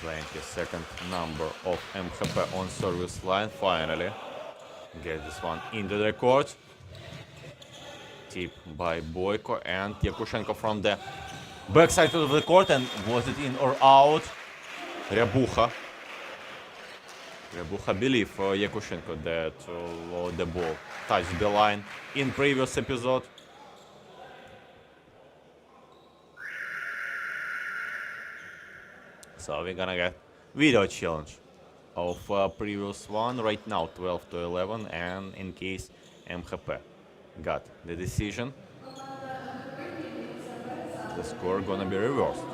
playing his second number of MHP on service line. Finally get this one into the court. Tip by Boyko and Yakushenko from the backside of the court, and was it in or out? Ryabukha believe Yakushenko that the ball touched the line in previous episode. So we're gonna get video challenge of previous one right now, 12-11, and in case MHP got the decision, the score gonna be reversed.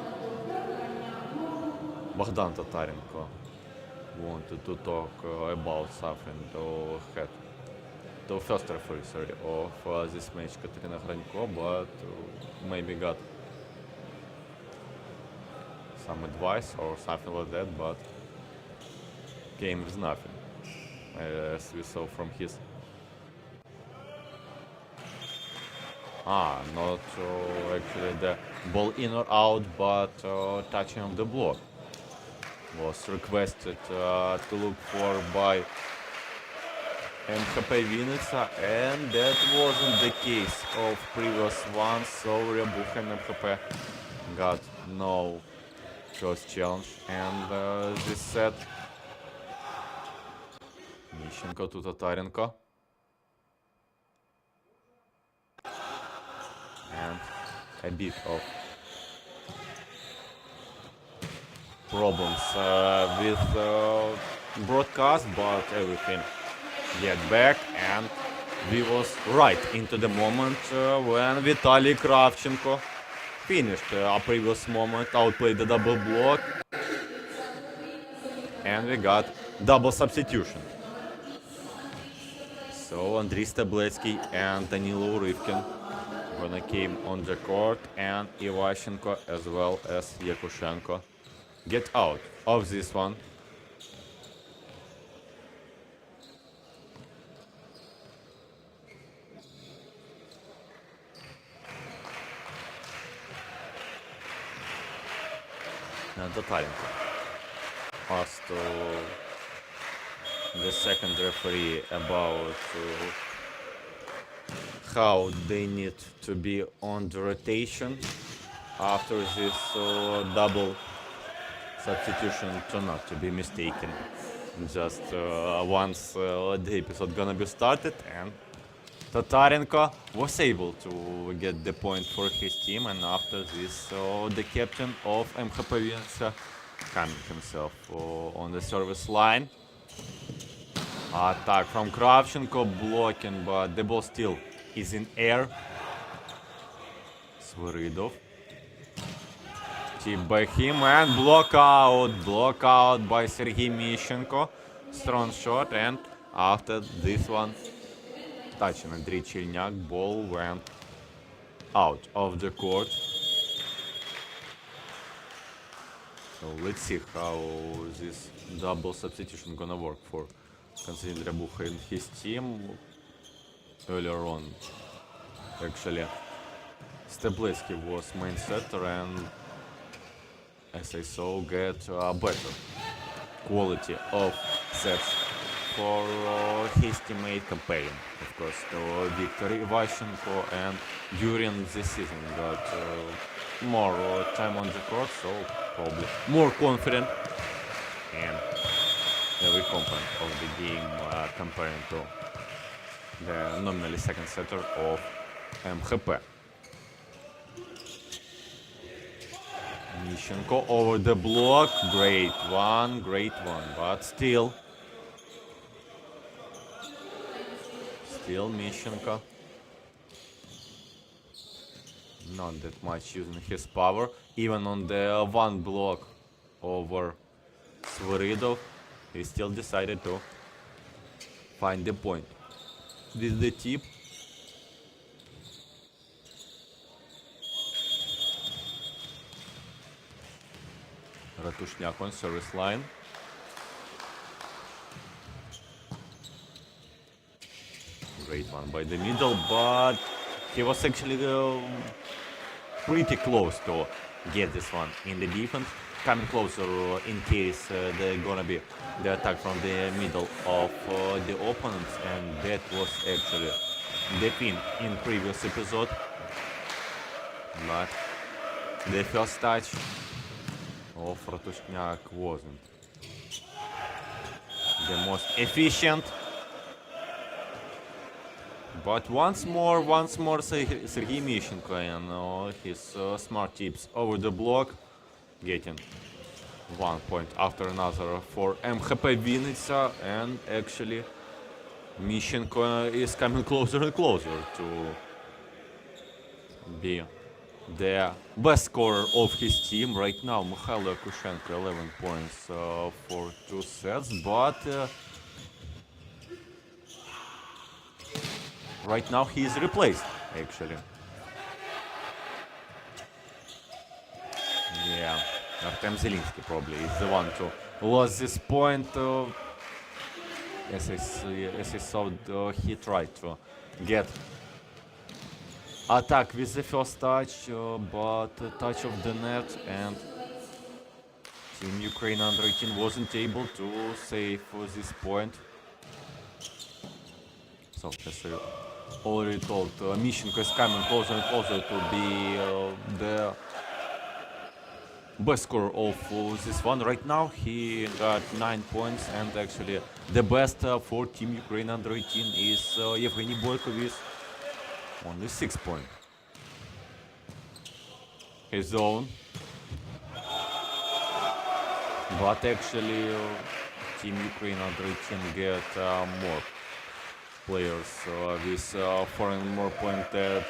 Bogdan Tatarenko wanted to talk about something to first referee, sorry, of this match, Katerina Hranko, but maybe got some advice or something like that, but came with nothing, as we saw from his not actually the ball in or out, but touching of the block was requested to look for by MHP-Vinnytsia, and that wasn't the case of previous one, so Ryabukha and MHP got no first challenge, and this set Mishchenko to Tatarenko, and a bit of problems with broadcast, but everything get back, and we was right into the moment when Vitaly Kravchenko finished a previous moment, outplayed the double block, and we got double substitution. So Andriy Stabletsky and Danilo Urivkin gonna came on the court, and Ivashenko as well as Yakushenko get out of this one. And Tatarenko asked the second referee about how they need to be on the rotation after this double substitution, to not to be mistaken. Just once the episode gonna be started, and Tatarenko was able to get the point for his team, and after this the captain of MHP-Vinnytsia coming himself on the service line. Attack from Kravchenko, blocking, but the ball still is in air. Sviridov. Tip by him, and block out by Sergei Mishchenko. Strong shot, and after this one, touching Andrei Cherenyak, ball went out of the court. So let's see how this double substitution gonna work for Konstantin Ryabukha and his team. Earlier on, actually, Stabletsky was main setter, and as I saw, get a better quality of sets for his teammate comparing, of course, to Viktor Ivashchenko, and during this season got more time on the court, so probably more confident in every component of the game comparing to the nominally second setter of MHP. Mishchenko over the block, great one, but still Mishchenko not that much using his power, even on the one block over Sviridov, he still decided to find the point. This is the tip. Ratushniak on service line. Great one by the middle, but he was actually pretty close to get this one in the defense. Coming closer in case they're gonna be the attack from the middle of the opponents, and that was actually the pin in previous episode. But the first touch of Ratushniak wasn't the most efficient. But once more Sergei Mishchenko and his smart tips over the block, getting 1 point after another for MHP-Vinnytsia, and actually Mishchenko is coming closer and closer to be the best scorer of his team right now. Mikhailo Yakushenko 11 points for 2 sets, but right now he is replaced, actually. Yeah, Artem Zelinsky probably is the one to lose this point. As I saw, he tried to get attack with the first touch, but touch of the net, and Team Ukraine under 18 wasn't able to save this point. So, as I already told, Mishchenko is coming closer and closer to be the best scorer of this one. Right now he got 9 points, and actually the best for Team Ukraine under 18 is Yevgeny Boyko with only 6 points. His own. But actually Team Ukraine under 18 get more players with 4 and more points that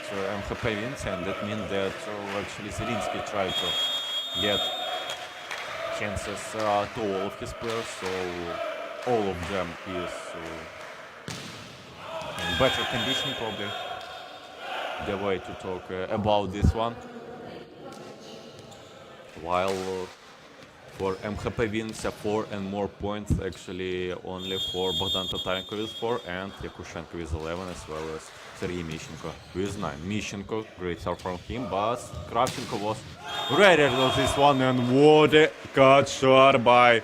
MHP wins, and that means that actually Zelinsky tried to get chances to all of his players, so all of them is in better condition, probably the way to talk about this one. While for MHP-Vinnytsia 4 and more points, actually only for Bogdan Tatarenko with 4 and Yakushenko with 11, as well as Sergei Mishchenko with 9. Mishchenko, great start from him, but Kravchenko was ready to this one, and what a cut shot by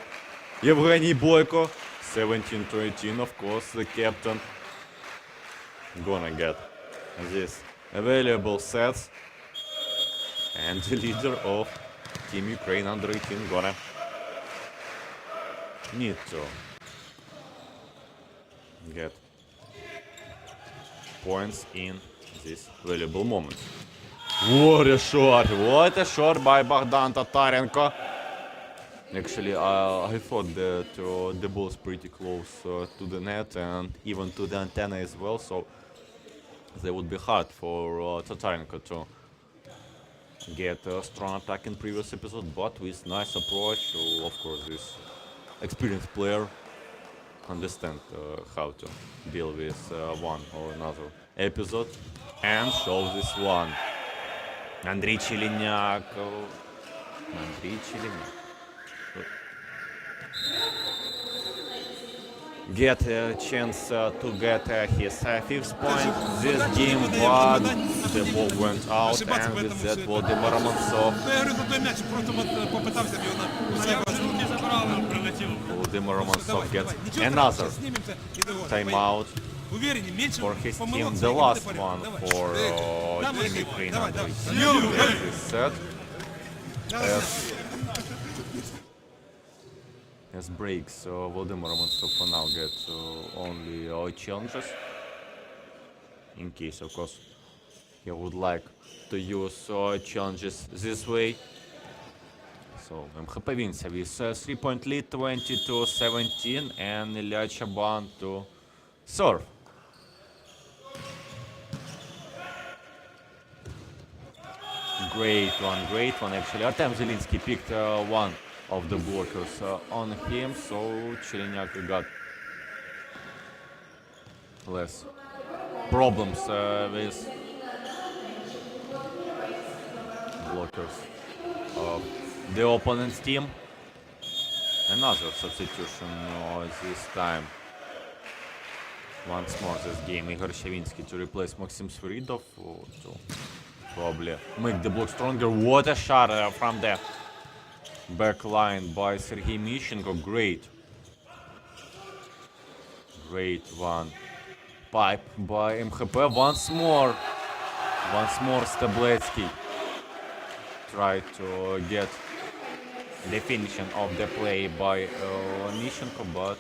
Yevgeny Boyko. 17-18, of course, the captain gonna get this valuable sets, and the leader of Team Ukraine under 18 gonna need to get points in this valuable moment. What a shot by Bogdan Tatarenko. Actually, I thought that the ball is pretty close to the net and even to the antenna as well, so that would be hard for Tatarenko to get a strong attack in previous episode, but with nice approach. Of course, this experienced player understand how to deal with one or another episode, and show this one. Andriy Chelenyak. Get a chance to get his 5th point this game, but the ball went out, and with that Volodymyr Romantsov Я говорю за той м'яч, просто попитався б його на себе. Volodymyr Romansov gets Ничего another страшного, снимемся и договорим. timeout Увереннее, меньше for his помылок team. в The игре last порядок. one Давай. for Да, Team мы- Ukraine давай, under давай. 18 this set. As breaks, Volodymyr Romansov for now gets only challenges. In case, of course, he would like to use challenges this way. So MHP-Vinnytsia with 3-point lead, 20-17, and Ilya Chaban to serve. Great one. Actually, Artem Zelinsky picked one of the blockers on him, so Chelenyak got less problems with blockers of the opponent's team. Another substitution this time. Once more this game, Igor Shavinsky to replace Maxim Sviridov to probably make the block stronger. What a shot from the back line by Sergei Mishchenko. Great one. Pipe by MHP. Once more Stabletsky tried to get the finishing of the play by Mishchenko, but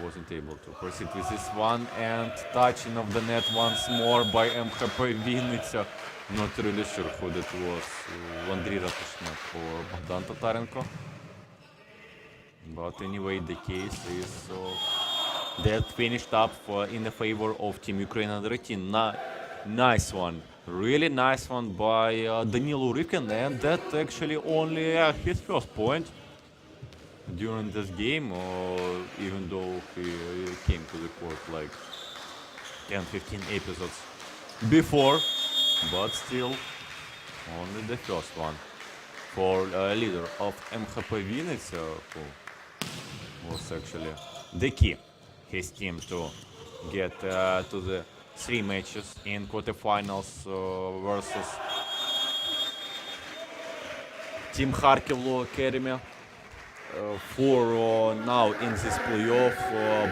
wasn't able to proceed with this one. And touching of the net once more by MHP-Vinnytsia. Not really sure who that was, Andriy Ratushnak or Bogdan Tatarenko. But anyway, the case is that finished up in the favor of Team Ukraine under 18. Nice one, really nice one by Danilo Rivkin, and that actually only his first point during this game, even though he came to the court like 10-15 episodes before, but still only the first one for leader of MHP-Vinnytsia, who was actually the key his team to get to the 3 matches in quarterfinals versus Team Kharkiv Academy. For now in this playoff,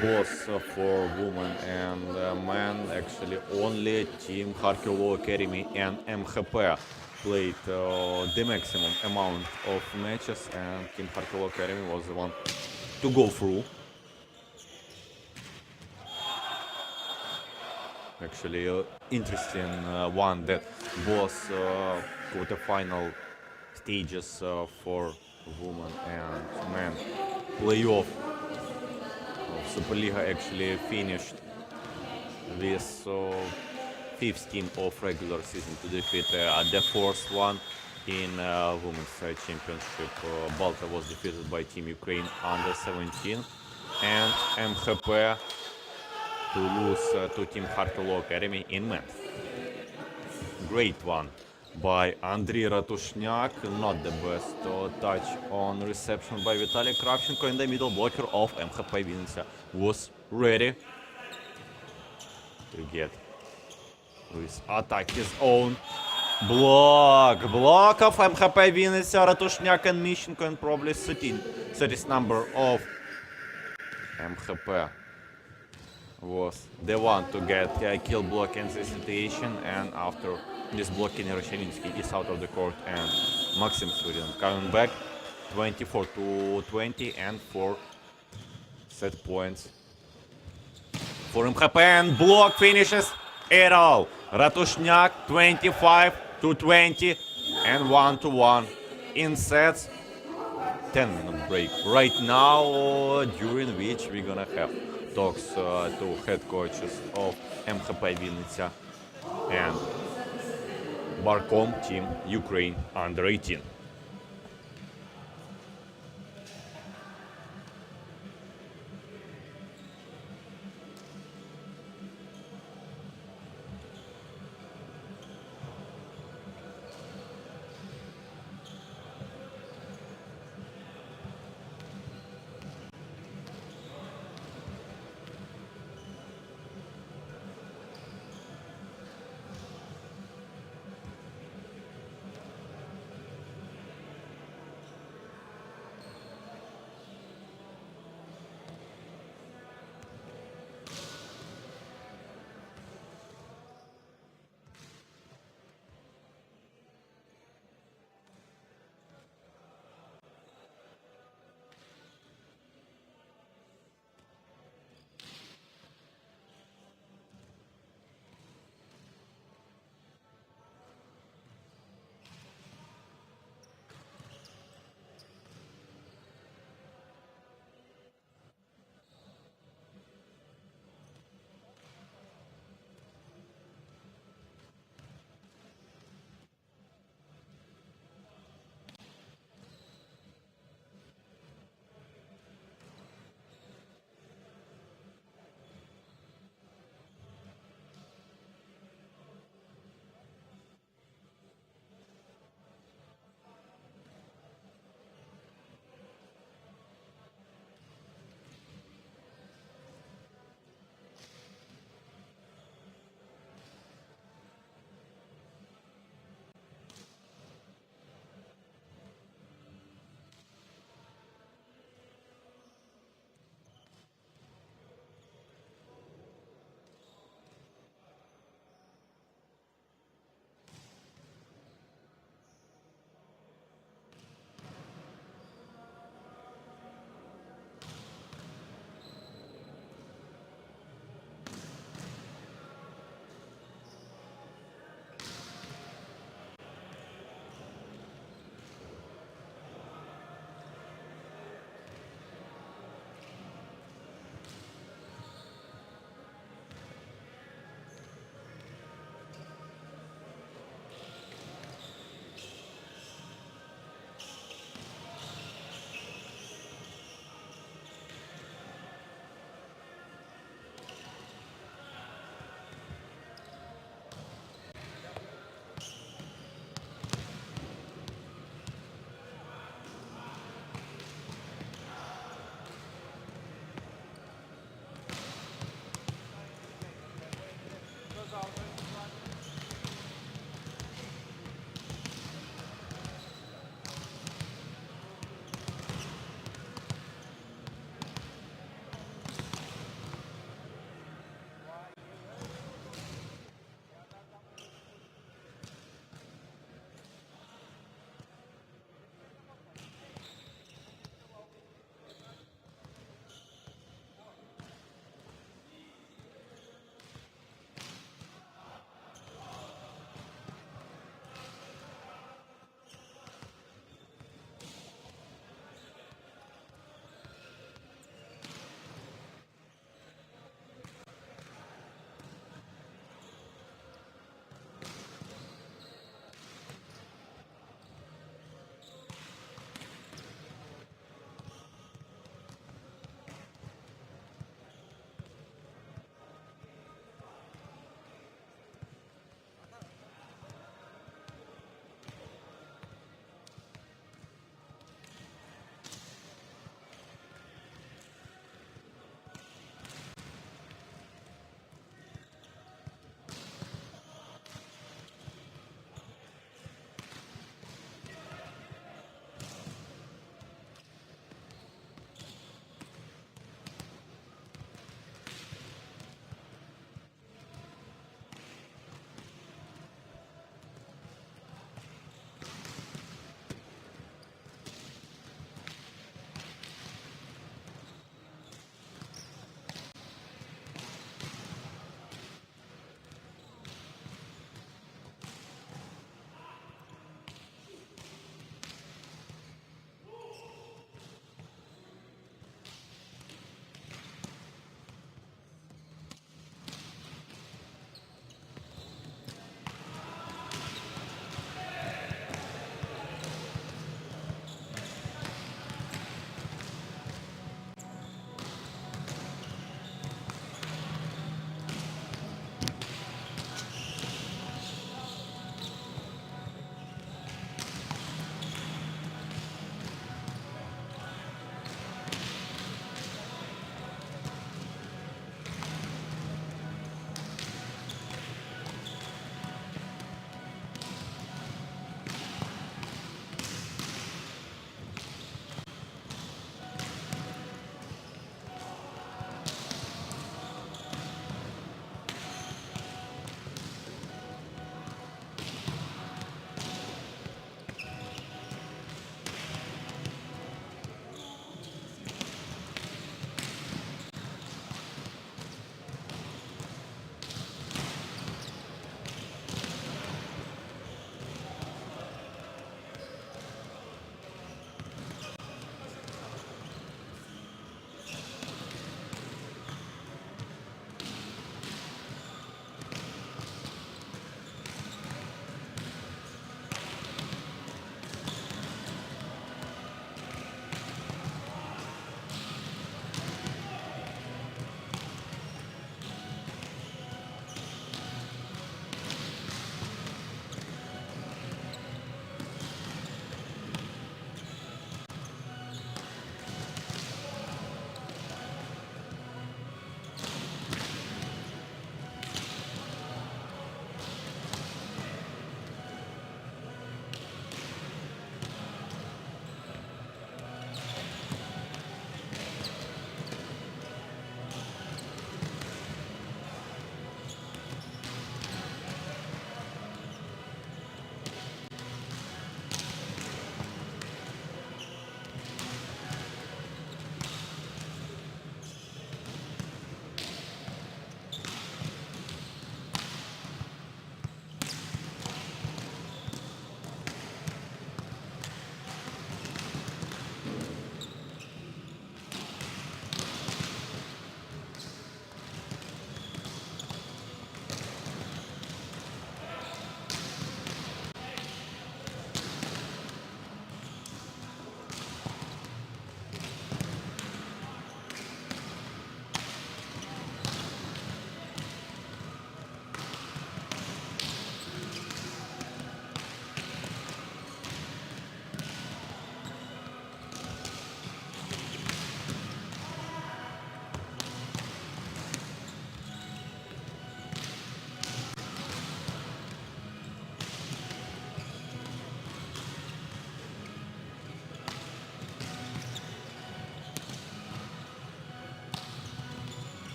both for women and men, actually only Team Kharkiv Academy and MHP played the maximum amount of matches, and Team Kharkiv Academy was the one to go through. Actually, interesting one that both quarterfinal stages for women and men playoff of Superliga actually finished with 5th team of regular season to defeat the 4th one in women's championship. Balta was defeated by Team Ukraine under 17, and MHP to lose to Team Kharkiv Academy in men. Great one by Andriy Ratushnak, not the best touch on reception by Vitaly Kravchenko, and the middle blocker of MHP-Vinnytsia was ready to get with attack his own block of MHP-Vinnytsia, Ratushnak and Mishchenko, and probably 30th number of MHP was the one to get a kill block in this situation, and after this blocking, Rashavinsky is out of the court and Maxim Sviridov coming back 24-20 and 4 set points for MHP, and block finishes it all. Ratushnak 25-20 and 1-1 in sets. 10-minute break right now, during which we're gonna have talks to head coaches of MHP-Vinnytsia and Barkom Team Ukraine under 18.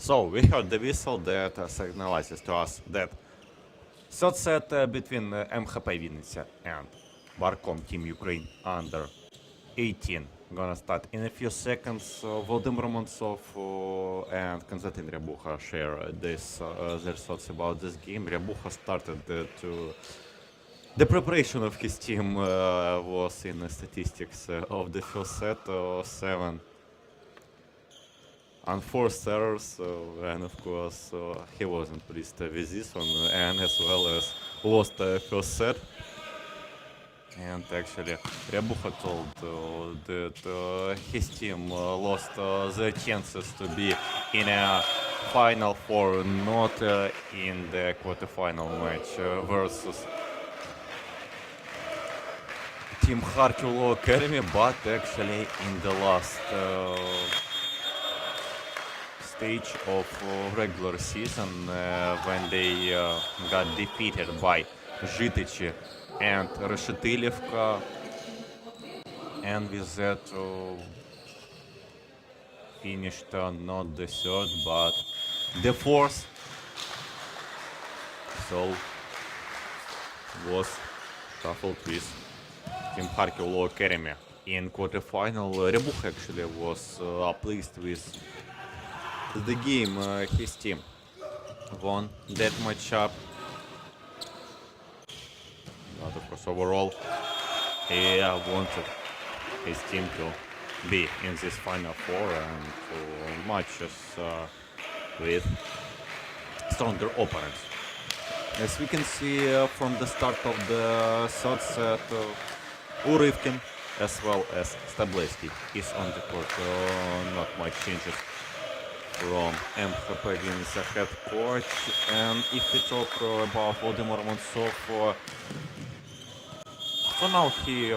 So we heard the whistle that signalizes to us that third set between MHP-Vinnytsia and Barkom Team Ukraine under 18 gonna start in a few seconds. Volodymyr Romantsov and Konstantin Ryabucha share their thoughts about this game. Ryabucha started the preparation of his team was in the statistics of the first set, 7 unforced errors, and of course he wasn't pleased with this one, and as well as lost first set. And actually, Ryabucha told that his team lost their chances to be in a Final Four, not in the quarterfinal match versus Team Kharkiv Academy, but actually in the last stage of regular season when they got defeated by Zhitichi and Reshetilivka, and with that finished not the third but the fourth, so was shuffled with Team Kharkiv Academy in quarterfinal. Ryabucha actually was pleased with the game his team won that matchup. But of course, overall, he wanted his team to be in this Final Four and to matches with stronger opponents. As we can see from the start of the third set, Urivkin as well as Stablevsky is on the court. Not much changes from MHP-Vinnytsia head coach. And if we talk about Volodymyr Romantsov, for now he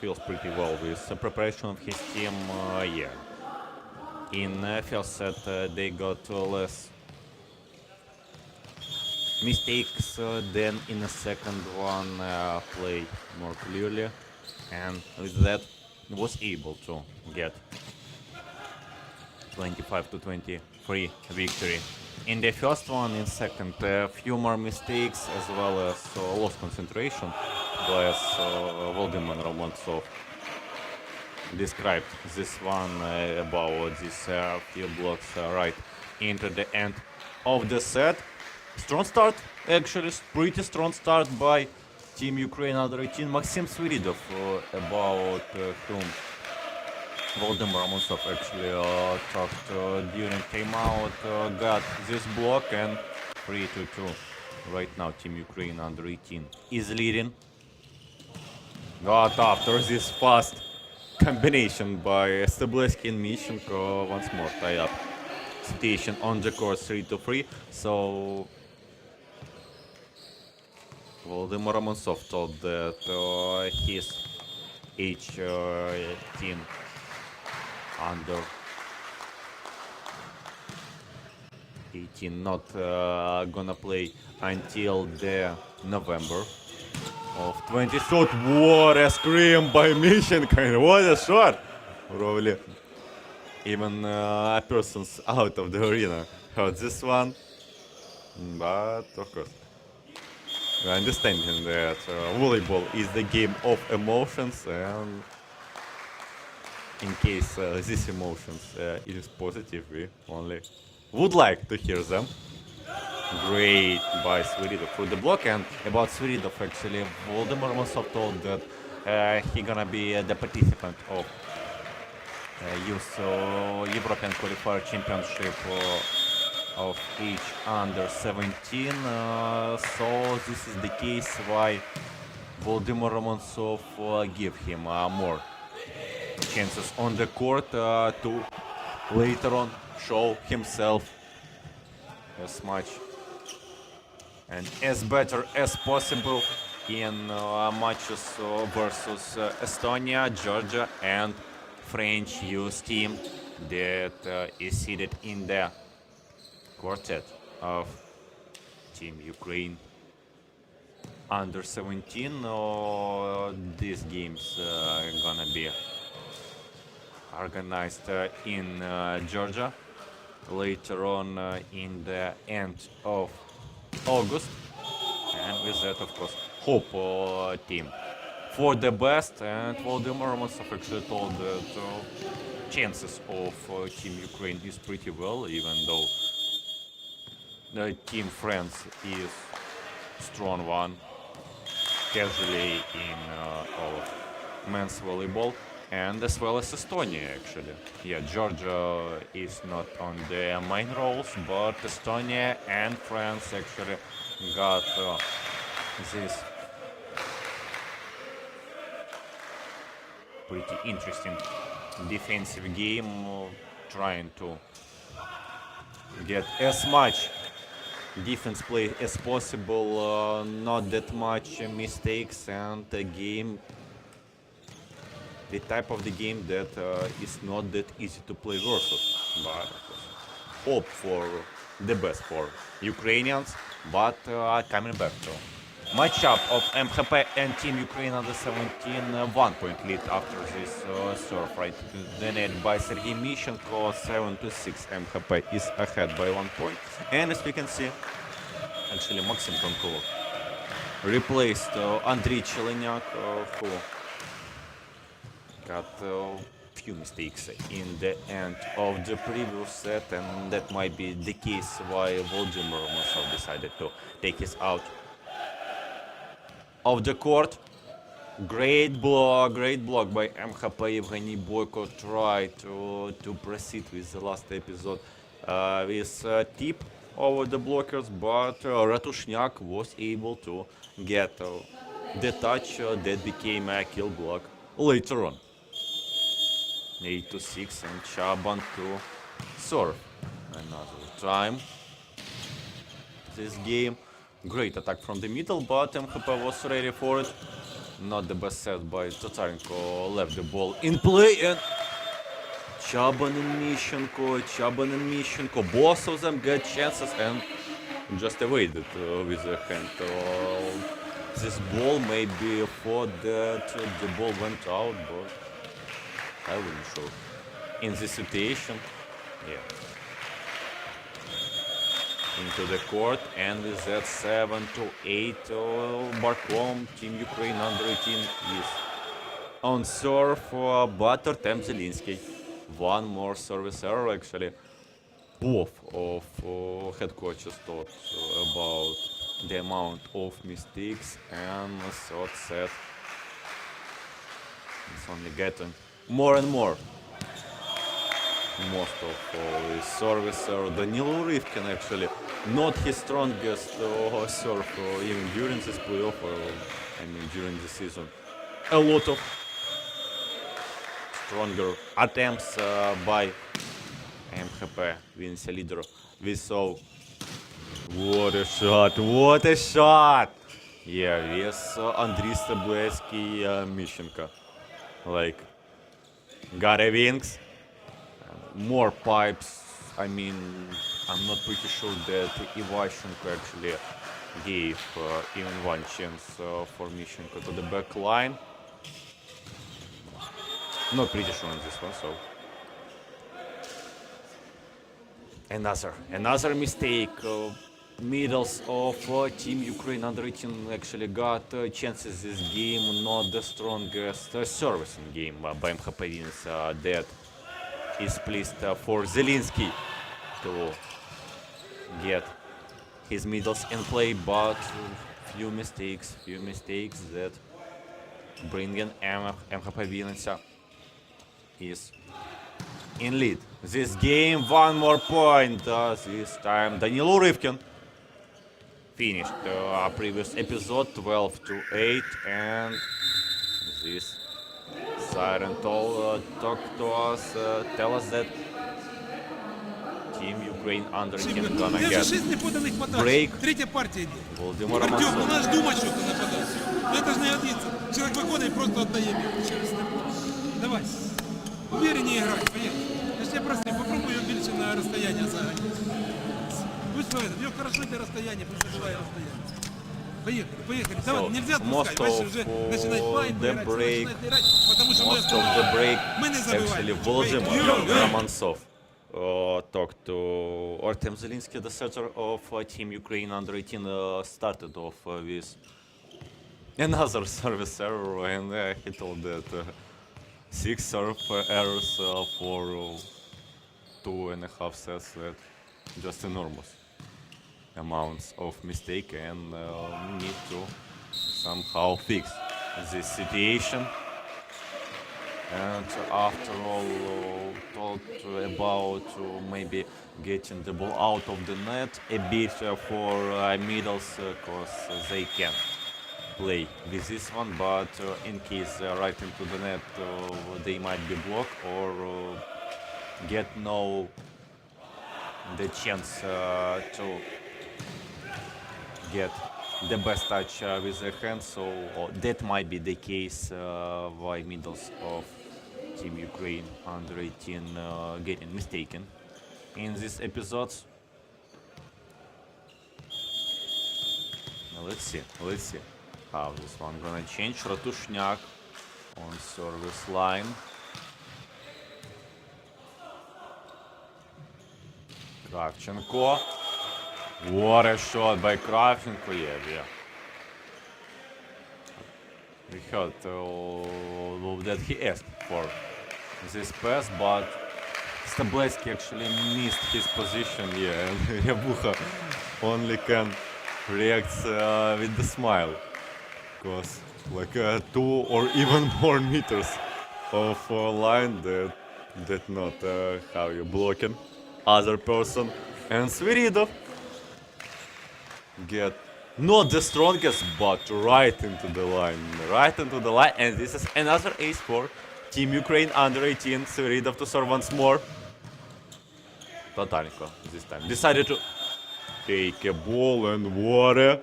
feels pretty well with the preparation of his team. Yeah, in first set they got less mistakes than in the second one, play more clearly, and with that was able to get 25-23 victory. In the first one, in second, a few more mistakes as well as lost concentration, as Volodymyr Romantsov described this one about this few blocks right into the end of the set. Strong start, actually, pretty strong start by Team Ukraine under 18. Maxim Sviridov, about whom Volodymyr Romantsov actually talked during timeout, got this block, and 3-2. Right now, Team Ukraine under 18 is leading. But after this fast combination by Stablevsky and Mishchenko, once more tie up situation on the court, 3-3. So Volodymyr Romantsov told that his team under 18 not gonna play until the November of 23rd. What a scream by Mishchenko! What a shot! Probably even persons out of the arena heard this one, but of course, understanding that volleyball is the game of emotions, and in case these emotions is positive, we only would like to hear them. Great by Sviridov through the block. And about Sviridov, actually, Volodymyr Romantsov told that he gonna be the participant of Youth European Qualifier Championship of age under 17. So this is the case why Volodymyr Romantsov give him more chances on the court to later on show himself as much and as better as possible in matches versus Estonia, Georgia, and French youth team that is seated in the quartet of Team Ukraine under 17. These games are gonna be organized in Georgia later on in the end of August. And with that, of course, hope team for the best. And Volodymyr Romansov actually told that chances of Team Ukraine is pretty well, even though the Team France is strong one, casually in men's volleyball, and as well as Estonia actually. Yeah, Georgia is not on the main roles, but Estonia and France actually got this pretty interesting defensive game, trying to get as much defense play as possible, not that much mistakes, and the game, the type of the game that is not that easy to play versus. But of course, hope for the best for Ukrainians. But coming back to matchup of MHP and Team Ukraine under 17, 1-point lead after this serve right to the net by Sergei Mishchenko, 7-6. MHP is ahead by 1 point. And as we can see, actually Maxim Konkov replaced Andriy Chelenyak, who got few mistakes in the end of the previous set, and that might be the case why Volodymyr Romansov decided to take his out of the court. Great block by MHP. Evgeny Boyko tried to proceed with the last episode with tip over the blockers, but Ratushniak was able to get the touch that became a kill block later on. 8-6, and Chaban to serve another time this game. Great attack from the middle, but MHP was ready for it. Not the best set by Tatarenko, left the ball in play, and Chaban and Mishchenko, both of them got chances and just evaded with the hand. This ball maybe thought that the ball went out, but I wouldn't show in this situation. Yeah. Into the court, and with that 7-8, Barkom, Team Ukraine under 18 is on serve, but Artem Zelinsky. One more service error actually. Both of head coaches thought about the amount of mistakes, and third set it's only getting more and more. Most of his service error. Danilo Rivkin actually not his strongest serve even during this playoff, I mean during the season. A lot of stronger attempts by MHP, Vinnytsia leader. We saw what a shot! Yeah, yes, Andriy Sableski, Mishchenko. Like, got a wings, more pipes. I mean, I'm not pretty sure that Ivashchenko actually gave even one chance for Mishchenko to the back line. Not pretty sure on this one, so. Another mistake. Middles of Team Ukraine under 18 actually got chances this game. Not the strongest service in game by MHP that is pleased for Zelinsky to get his middles in play, but few mistakes that bring in MHP-Vinnytsia is in lead. This game, one more point. This time Danilo Rivkin finished our previous episode 12-8, and this siren talk to us, tell us that Team Ukraine under 18 gonna get break. Третья партия идет. Volodymyr Артем, ну Romansov. наш думать, что ты нападаешь. Но это же не годится. Человек выходит и просто отдаем ему. Через давай. Увереннее играй. Поехали. Я же тебя просил, попробуй увеличить на расстояние загонять. Пусть поедет. У него хорошо для расстояния, пусть забивай расстояние. Поехали. Давай, нельзя отпускать. Дальше уже начинать играть, потому что Most of the break actually Volodymyr Romansov talk to Artem Zelinsky, the setter of Team Ukraine under 18, started off with another service error, and he told that 6 serve errors for 2.5 sets. That just enormous amounts of mistake, and need to somehow fix this situation. And after all, thought about maybe getting the ball out of the net a bit for middles, because they can play with this one, but in case right into the net they might be blocked or get no the chance to get the best touch with the hand, so that might be the case why middles of Team Ukraine under 18 getting mistaken in these episodes. Now let's see how this one gonna change. Ratushniak on service line. Kravchenko. What a shot by Kravchenko, yeah. We heard that he asked for this pass, but Stabletsky actually missed his position, yeah, and Ryabucha only can react with the smile, because like 2 or even more meters of line, that not how you blocking other person. And Sviridov get not the strongest, but right into the line, and this is another ace for Team Ukraine under 18. Sviridov to serve once more. Tatarенko this time decided to take a ball, and what a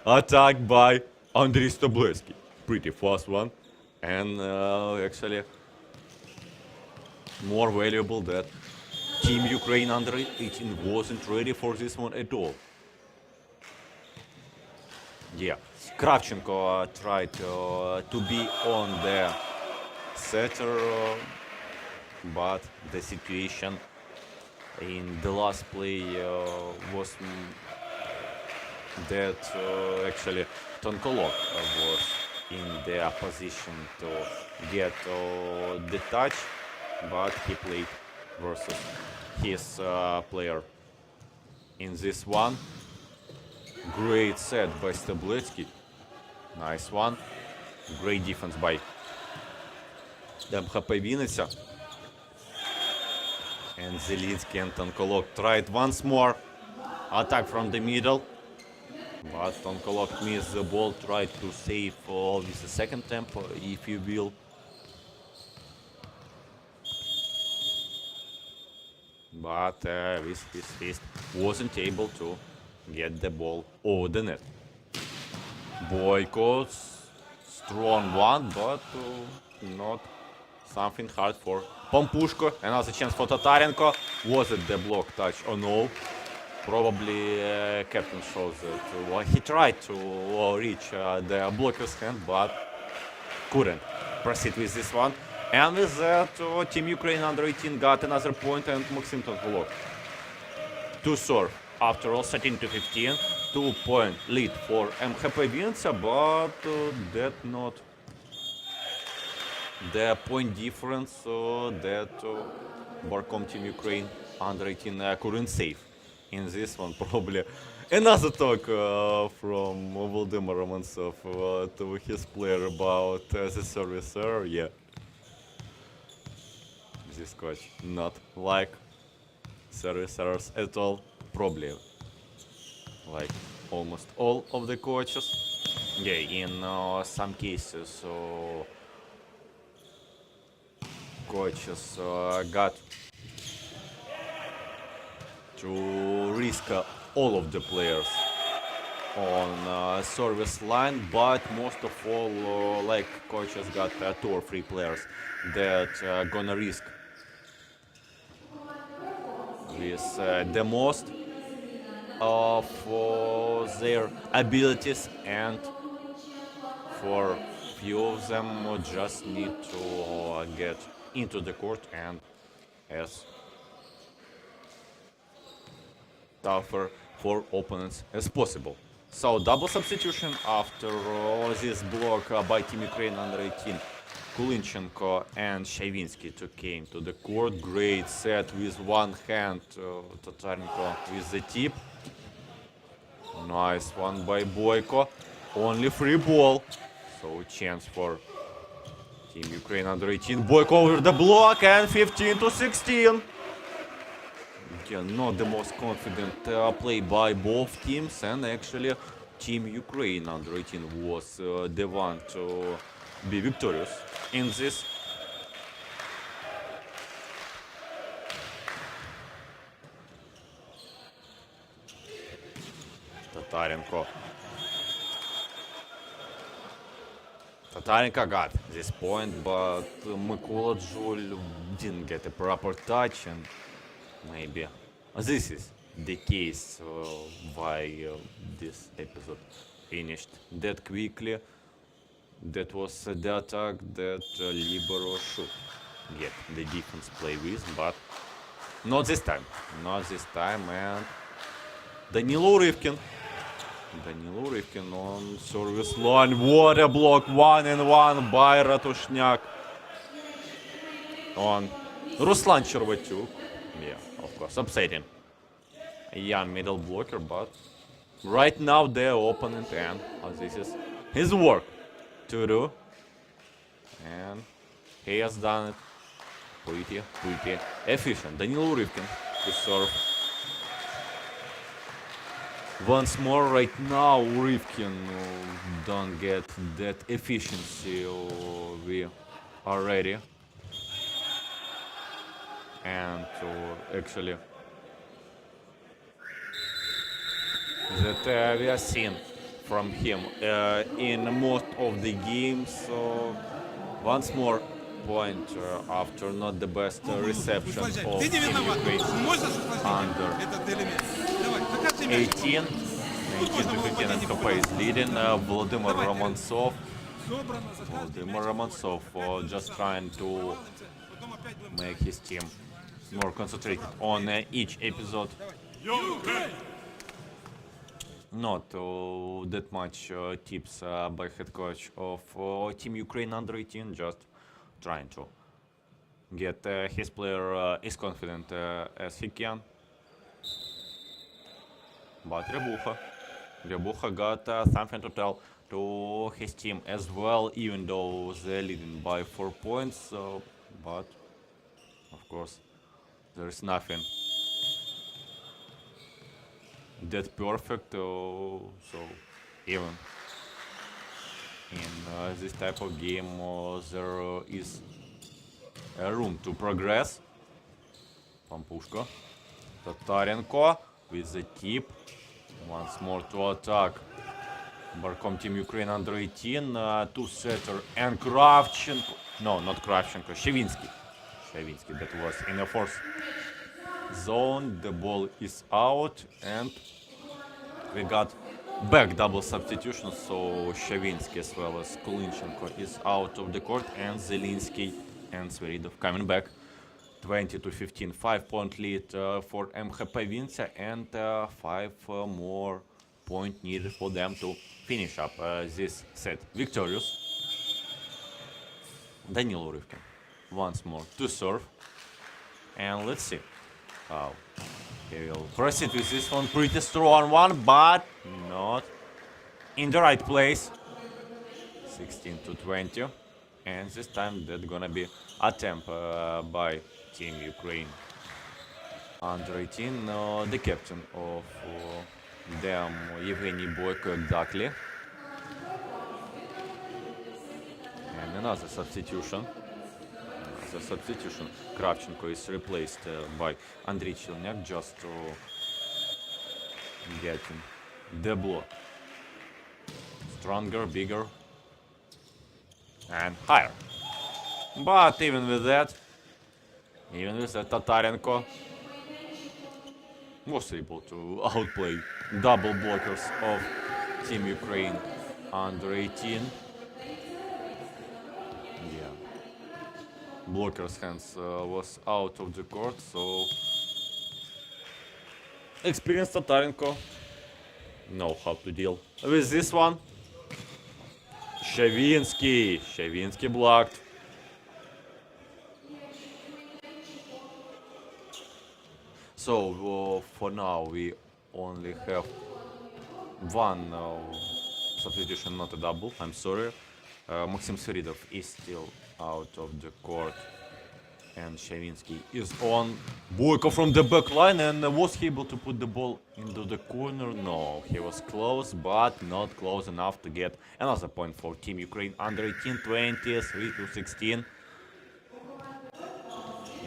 attack by Andriy Stabletsky. Pretty fast one, and actually more valuable that Team Ukraine under 18 wasn't ready for this one at all. Yeah, Kravchenko tried to be on the setter, but the situation in the last play was that actually Tonkolov was in the position to get the touch, but he played versus his player in this one. Great set by Stabletsky. Nice one. Great defense by MHP-Vinnytsia. And Zelinsky and Tonkolov tried once more. Attack from the middle. But Tonkolov missed the ball. Tried to save with the second tempo, if you will. But with his fist wasn't able to get the ball over the net. Boyko's strong one, but not something hard for Pampushko. Another chance for Tatarenko. Was it the block touch or no? Probably captain shows that he tried to reach the blocker's hand, but couldn't proceed with this one. And with that, Team Ukraine under 18 got another point, and Maxim Tonkolov to serve. After all, 13-15, 2-point lead for MHP-Vinnytsia, but that not the point difference that Barkom Team Ukraine under 18 couldn't save in this one. Probably another talk from Volodymyr Romantsov to his player about the service error. Yeah, this coach not like service errors at all. Probably like almost all of the coaches. Yeah, in some cases coaches got to risk all of the players on service line, but most of all like coaches got 2 or 3 players that gonna risk with the most of their abilities, and for few of them just need to get into the court and as tougher for opponents as possible. So double substitution after this block by Team Ukraine under 18. Kulinchenko and Shavinsky came to the court. Great set with one hand. Tatarenko with the tip. Nice one by Boyko. Only free ball. So chance for Team Ukraine under 18. Boyko over the block and 15-16. Again, not the most confident play by both teams, and actually Team Ukraine under 18 was the one to be victorious in this. Tatarenko got this point, but Mykola Jul didn't get a proper touch, and maybe this is the case why this episode finished that quickly. That was the attack that Libero should get the defense play with, but not this time. Not this time, and Danilo Rivkin on service line. What a block, 1-1 by Ratushniak on Ruslan Chervatyuk. Yeah, of course, upsetting. A young middle blocker, but right now the opponent, and this is his work to do, and he has done it pretty efficient. Danilo Rivkin to serve. Once more right now Rivkin don't get that efficiency we are ready, and actually that we are seeing from him in most of the games. Once more point after not the best reception of Team Ukraine under 18. 19-15 MHP is leading. Vladimir Romantsov just trying to make his team more concentrated on each episode. Not that much tips by head coach of Team Ukraine under 18, just trying to get his player as confident as he can. But Rebucha got something to tell to his team as well, even though they're leading by 4 points. But of course, there is nothing that perfect. So even in this type of game, there is a room to progress. Pampushko, Tatarenko with the tip. Once more to attack. Barkom Team Ukraine under 18, two-setter, and Kravchenko. No, not Kravchenko, Shavinsky. That was in the fourth zone. The ball is out, and we got back double substitution. So Shavinsky as well as Kulinchenko is out of the court, and Zelinsky and Sviridov coming back. 20-15, 5-point lead for MHP-Vinnytsia, and 5 more points needed for them to finish up this set victorious. Danilo Rivkin once more to serve, and let's see how he will proceed with this one. Pretty strong one, but not in the right place. 16-20, and this time that's gonna be attempt by Team Ukraine under 18, the captain of them, Evgeny Boyko, exactly. And another substitution. Kravchenko is replaced by Andriy Chelnyak, just to getting the block stronger, bigger, and higher. But even with that, Tatarenko was able to outplay double blockers of Team Ukraine under 18. Yeah, blocker's hands was out of the court, so experienced Tatarenko know how to deal with this one. Shavinsky blocked. So for now we only have one substitution, not a double. I'm sorry. Maxim Sviridov is still out of the court, and Shavinsky is on. Boyko from the back line, and was he able to put the ball into the corner? No, he was close, but not close enough to get another point for Team Ukraine. Under 18, 20, 3-16.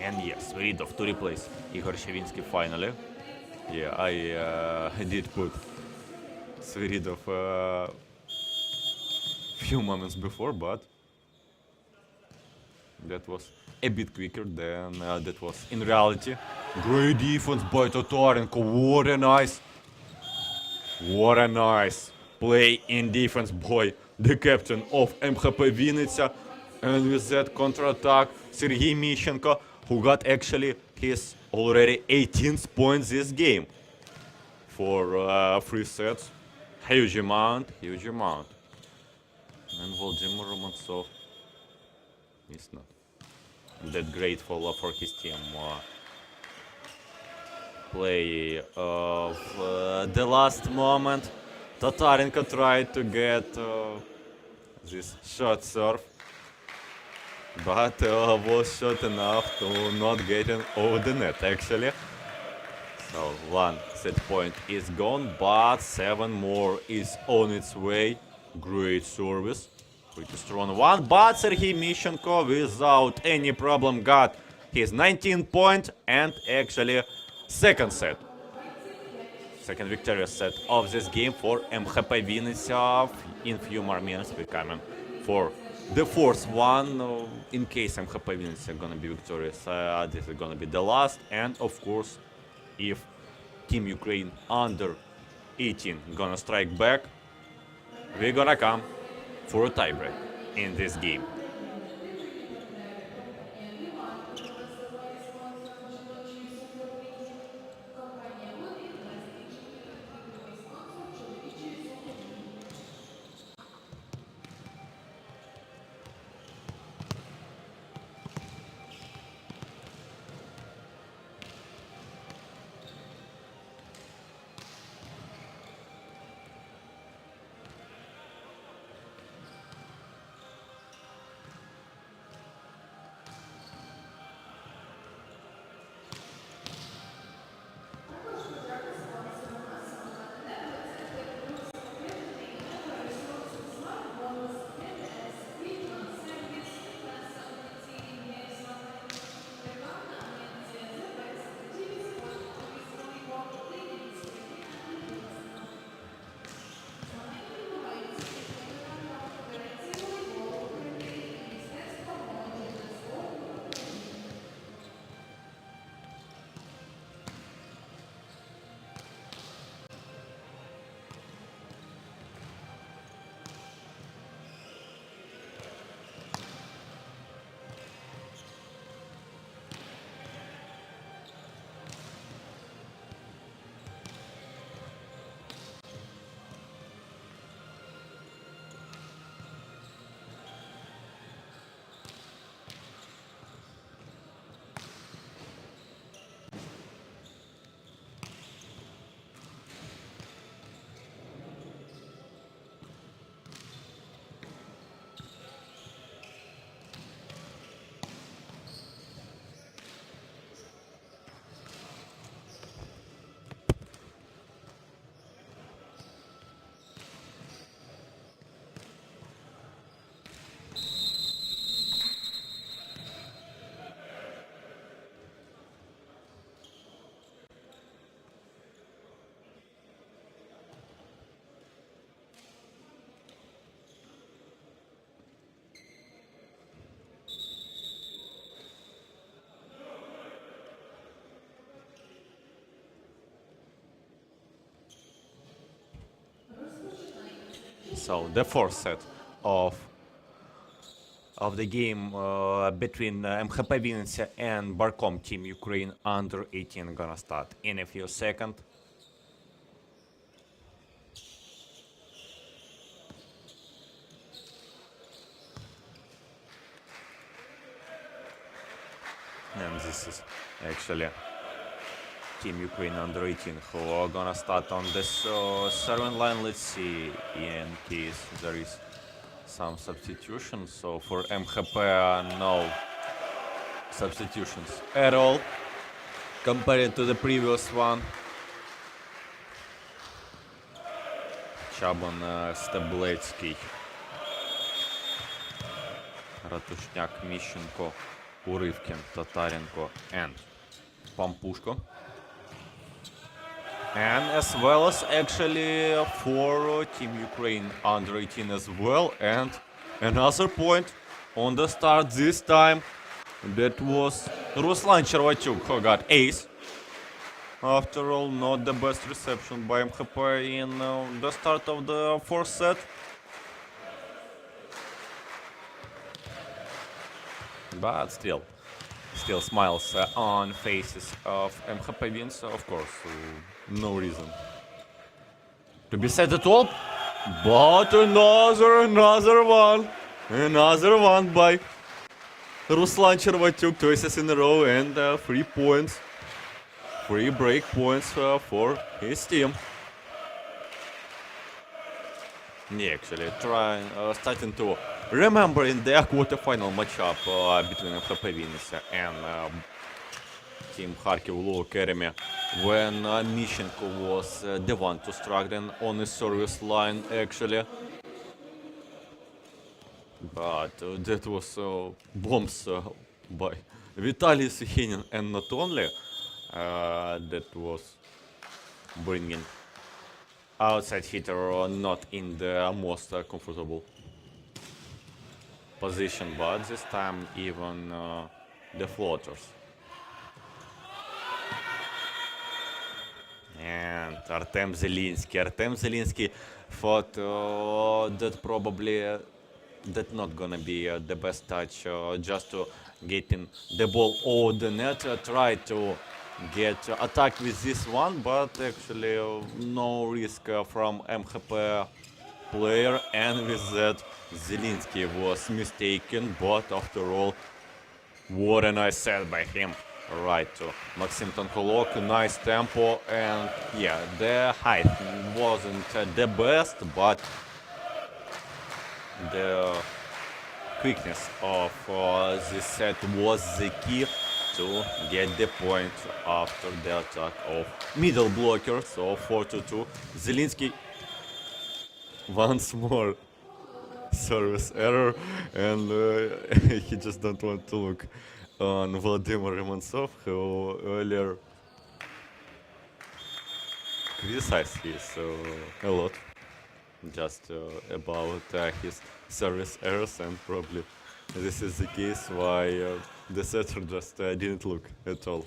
And yes, Sviridov to replace Igor Shavinsky finally. Yeah, I did put Sviridov few moments before, but that was a bit quicker than that was in reality. Great defense by Tatarenko. What a nice play in defense by the captain of MHP-Vinnytsia. And with that counter-attack, Sergei Mishchenko, who got actually his already 18th points this game for 3 sets. Huge amount. And Volodymyr Romantsov is not that grateful for his team. Play of the last moment. Tatarenko tried to get this short serve, but was short enough to not get in over the net actually. So 1 set point is gone, but 7 more is on its way. Great service, pretty strong one, but Sergei Mishchenko without any problem got his 19th point and actually second victorious set of this game for MHP-Vinnytsia. In few more minutes we're coming for the fourth one. In case MHP-Vinnytsia gonna be victorious, this is gonna be the last, and of course if Team Ukraine under 18 gonna strike back, we're gonna come for a tiebreak in this game. So the fourth set of of the game between MHP-Vinnytsia and Barkom Team Ukraine under 18 gonna start in a few seconds. And this is actually Team Ukraine under 18 who are gonna start on this serving line. Let's see in case there is some substitutions. So for MHP, no substitutions at all compared to the previous one. Чабан, Стеблецький, Ратушняк, Міщенко, Уривкін, Татаренко, and Pampushko. And as well as actually for Team Ukraine under 18 as well. And another point on the start this time, that was Ruslan Chervatyuk who got ace. After all, not the best reception by MHP in the start of the fourth set. But still smiles on faces of MHP wins, of course, no reason to be sad at all. But another one by Ruslan Chervatyuk, 2 aces in a row and 3 points, 3 break points for his team. Yeah, actually, starting to remember in the quarterfinal matchup between MHP-Vinnytsia and Team Kharkiv Low Academy, when Mishchenko was the one to struggling on the service line, actually. But that was bombs by Vitaly Sukhenin, and not only that was bringing outside hitter not in the most comfortable position, but this time even the floaters. And Artem Zelinsky thought that probably that not gonna be the best touch, just to getting the ball over the net, tried to get attack with this one, but actually no risk from MHP player, and with that Zelinsky was mistaken, but after all, what a nice set by him. Right to Maxim Tankolok, nice tempo, and yeah, the height wasn't the best, but the quickness of this set was the key to get the point after the attack of middle blocker. So 4-2. Zelinsky once more service error, and he just don't want to look on Vladimir Romantsov, who earlier criticized his a lot just about his service errors, and probably this is the case why the setter just didn't look at all.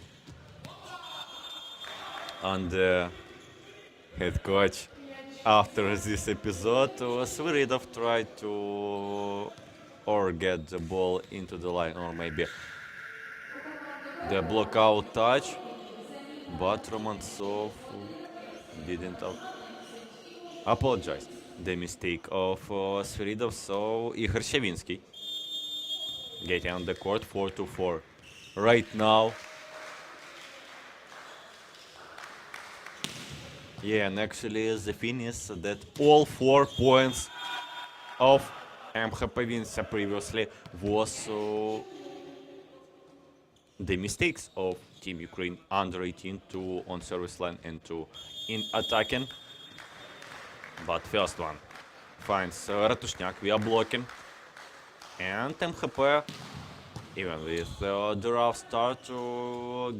And the head coach after this episode Sviridov tried to or get the ball into the line, or maybe the blockout touch, but Romantsov didn't apologize the mistake of Sviridov. So Igor Shavinsky getting on the court, 4-4 right now. Yeah, and actually the finish that all 4 points of MHP-Vinnytsia previously was the mistakes of Team Ukraine under 18, 2 on service line and 2 in attacking. But first one finds Ratushniak via blocking, and MHP, even with the rough start,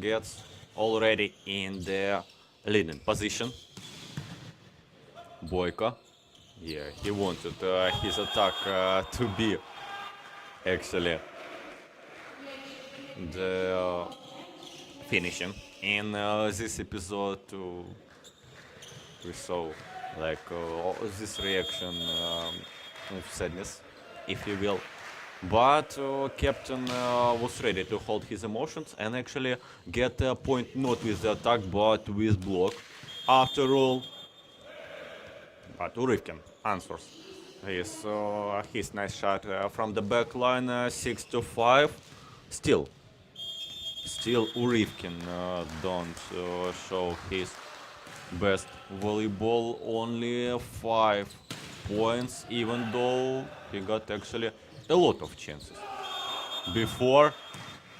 gets already in the leading position. Boyko, yeah, he wanted his attack to be actually the finishing. In this episode, we saw like this reaction of sadness, if you will, But captain was ready to hold his emotions and actually get a point not with the attack but with block. After all, but Urivkin answers his nice shot from the back line, 6-5. Still Urivkin don't show his best volleyball. Only 5 points, even though he got actually a lot of chances. Before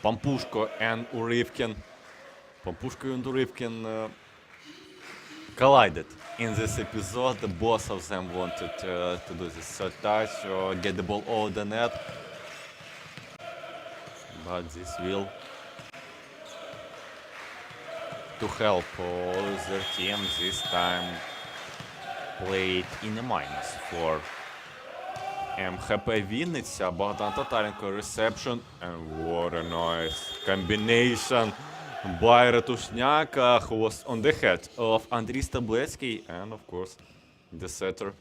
Pampushko and Urivkin collided in this episode. Both of them wanted to do this third touch or get the ball over the net, but this will to help their team this time played in a minus for MHP-Vinnytsia. Bogdan Tatarenko reception, and what a nice combination by Ratushnyaka, who was on the head of Andriy Stabletsky, and of course the setter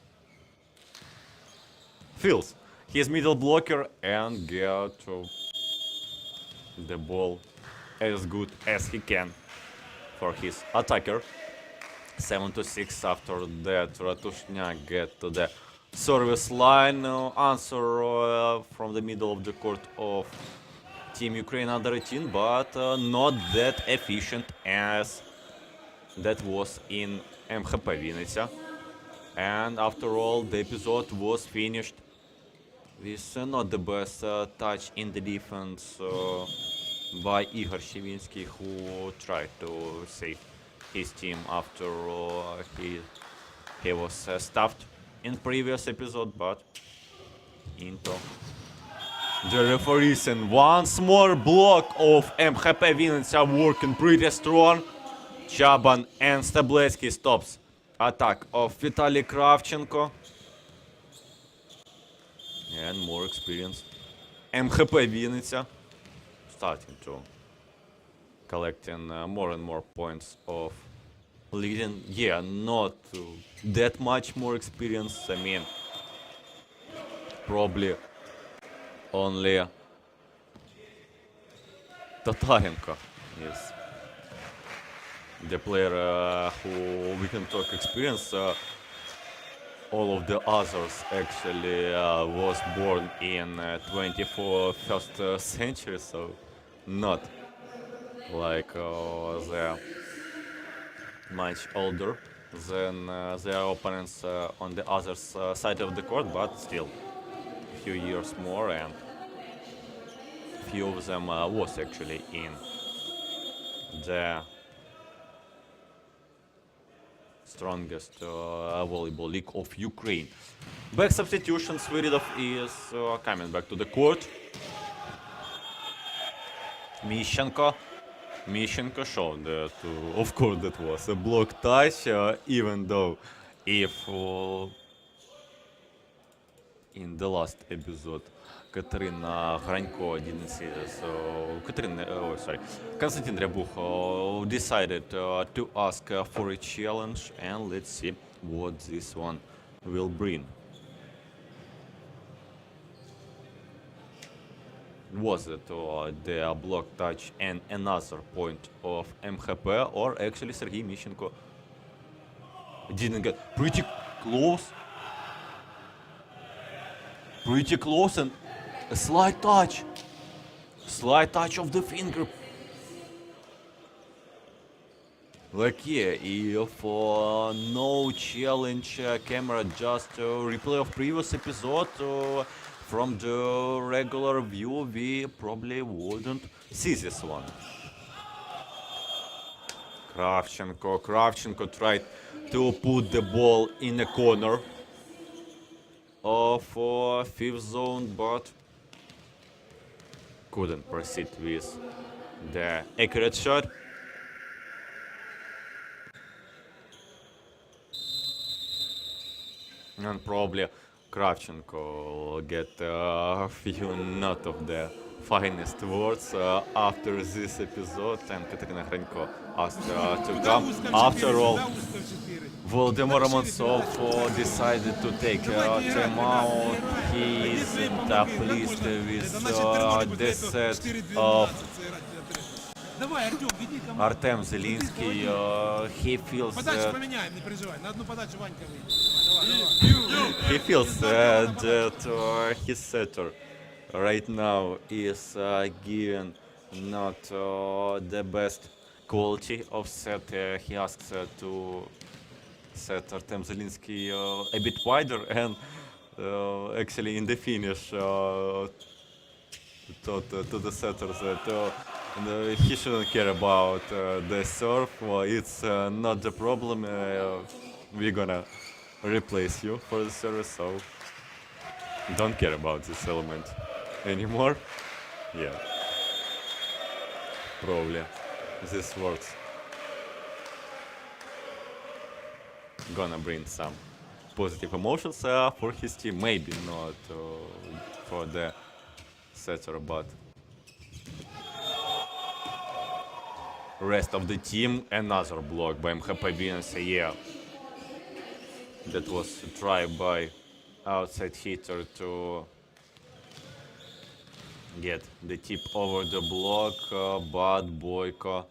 feels his middle blocker and get the ball as good as he can for his attacker. 7-6 after that. Ratushnya get to the service line. Answer from the middle of the court of Team Ukraine under 18, but not that efficient as that was in MHP-Vinnytsia. And after all, the episode was finished with not the best touch in the defense by Igor Shevinsky, who tried to save his team after he was stuffed in previous episode, but into the referees, and once more block of MHP-Vinnytsia working pretty strong. Chaban and Stabletsky stops attack of Vitaly Kravchenko, and more experienced MHP-Vinnytsia starting to collecting more and more points of leading. Yeah, not that much more experience. I mean, probably only Tatarenko is the player who we can talk experience. All of the others actually was born in 21st century, so not like they're much older than their opponents on the other side of the court, but still a few years more, and few of them was actually in the strongest volleyball league of Ukraine. Back substitution, Sviridov is coming back to the court. Mishchenko showed that, of course, that was a block touch, even though if in the last episode Katerina Granko didn't see this, so Konstantin Ryabuch decided to ask for a challenge, and let's see what this one will bring. Was it the block touch and another point of MHP, or actually Sergei Mishchenko didn't get pretty close and a slight touch of the finger. Like, yeah, if no challenge camera, just replay of previous episode from the regular view, we probably wouldn't see this one. Kravchenko tried to put the ball in a corner of fifth zone, but couldn't proceed with the accurate shot. And probably Kravchenko get a few not of the finest words after this episode, and Katerina Granko asked to come. After all, Volodymyr Romantsov decided to take timeout. He isn't pleased with this set of Давай, Артем, веди команду. Artem Zelinsky. He feels Подачу поменяем, не переживай. На одну подачу Ванька выйдет. he feels that his setter right now is given not the best quality of set. He asks to set Artem Zelinsky a bit wider, and actually in the finish to the setter that he shouldn't care about the serve. Well, it's not the problem. We're gonna replace you for the service, so don't care about this element anymore. Yeah, probably this works. Gonna bring some positive emotions for his team, maybe not for the setter, but rest of the team. Another block by MHP-Vinnytsia. Yeah, that was tried by outside hitter to get the tip over the block, but Boyko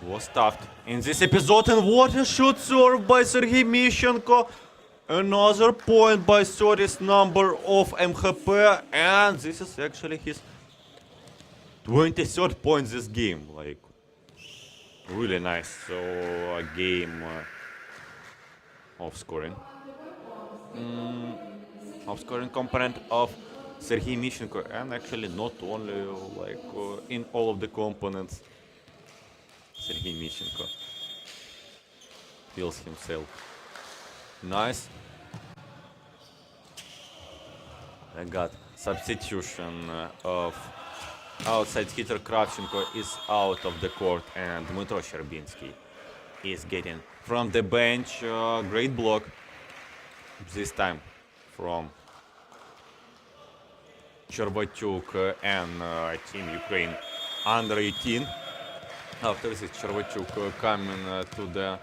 was stuffed in this episode. And what a shoot serve by Sergei Mishchenko. Another point by 30th number of MHP, and this is actually his 23rd point this game. Like, really nice. So a game of scoring. Of scoring component of Sergei Mishchenko, and actually not only like in all of the components. Sergei Mishchenko feels himself nice. I got substitution of outside hitter. Kravchenko is out of the court, and Dmytro Sherbinsky is getting from the bench. Great block this time from Chervatyuk and Team Ukraine under 18. After this, Chervatyuk coming to the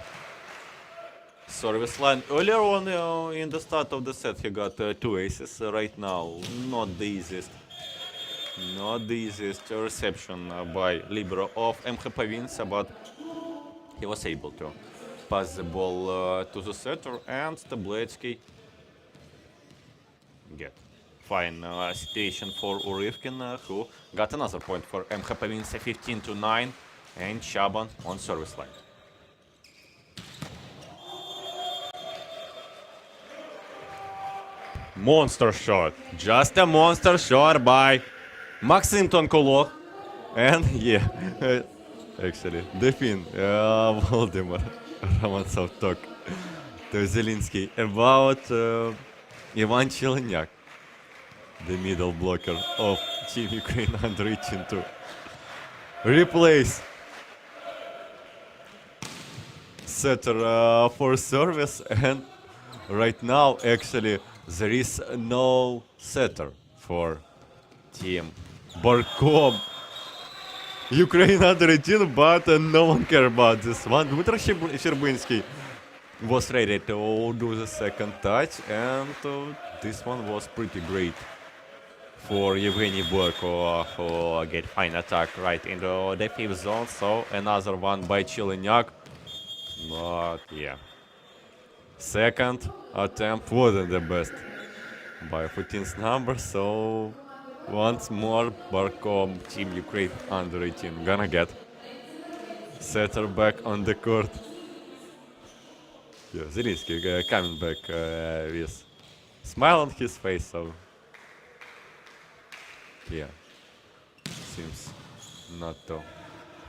service line. Earlier on in the start of the set, he got 2 aces. Right now, not the easiest reception by libero of MHP-Vinnytsia, but he was able to pass the ball to the setter, and Stabletsky get fine situation for Urivkin, who got another point for MHP-Vinnytsia, 15-9, and Shaban on service line. Monster shot, just a monster shot by Maxim Tonkolov, and yeah, actually, the Finn, Volodymyr Romantsov talk to Zelinsky about Ivan Chelenyak, the middle blocker of Team Ukraine under 18 to replace setter for service, and right now actually there is no setter for Team Barkom Ukraine under 18, but no one cares about this one. Dmytro Sherbinsky was ready to do the second touch, and this one was pretty great for Evgeny Boyko, who get fine attack right into the 5th zone. So another one by Chelenyak, but yeah, second attempt wasn't the best by 14th number. So once more, Barkom Team Ukraine under 18 gonna get setter back on the court. Yeah, Zelinsky coming back with smile on his face, so yeah, seems not to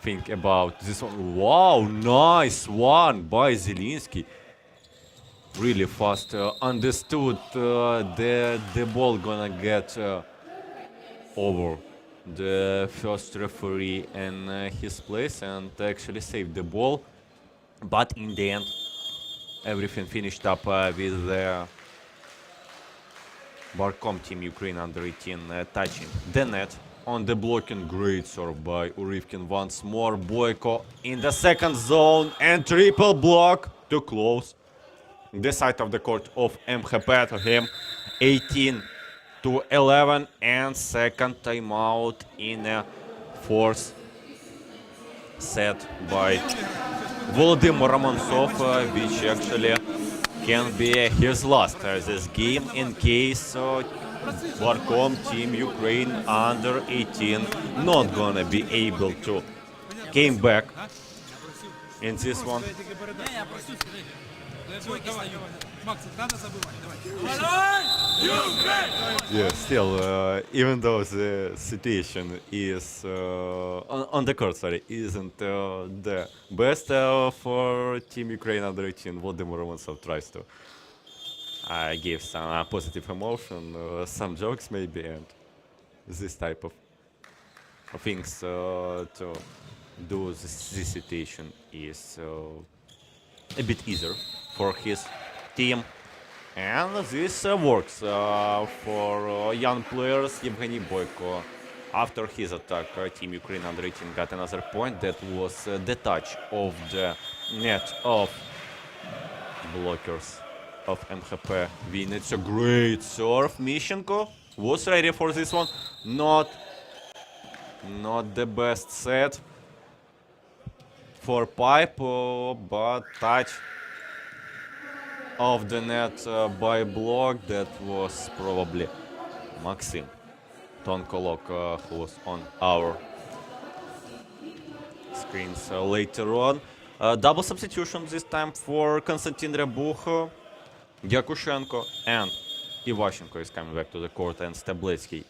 think about this one. Wow, nice one by Zelinsky. Really fast understood the ball gonna get over the first referee in his place, and actually saved the ball. But in the end, everything finished up with the Barkom Team Ukraine under 18 touching the net on the blocking. Great serve by Urivkin once more. Boyko in the second zone and triple block to close the side of the court of MHP to him. 18-11 and second timeout in a fourth set by Volodymyr Romantsov, which actually can be his last this game in case Barkom team Ukraine under 18 not gonna be able to came back in this one. Yeah, still, even though the situation is on the court, sorry, isn't the best for Team Ukraine under 18, Volodymyr Romantsov tries to give some positive emotion, some jokes maybe, and this type of things to do this situation is a bit easier for his team. And this works for young players. Yevgeny Boyko, after his attack, Team Ukraine under 18 got another point. That was the touch of the net of blockers of MHP-Vinnytsia. A great serve. Mishchenko was ready for this one. Not the best set for pipe, but touch of the net by block. That was probably Maxim Tonkolok, who was on our screens later on. Double substitution this time for Konstantin Ryabukh. Yakushenko and Ivashchenko is coming back to the court, and Stabletsky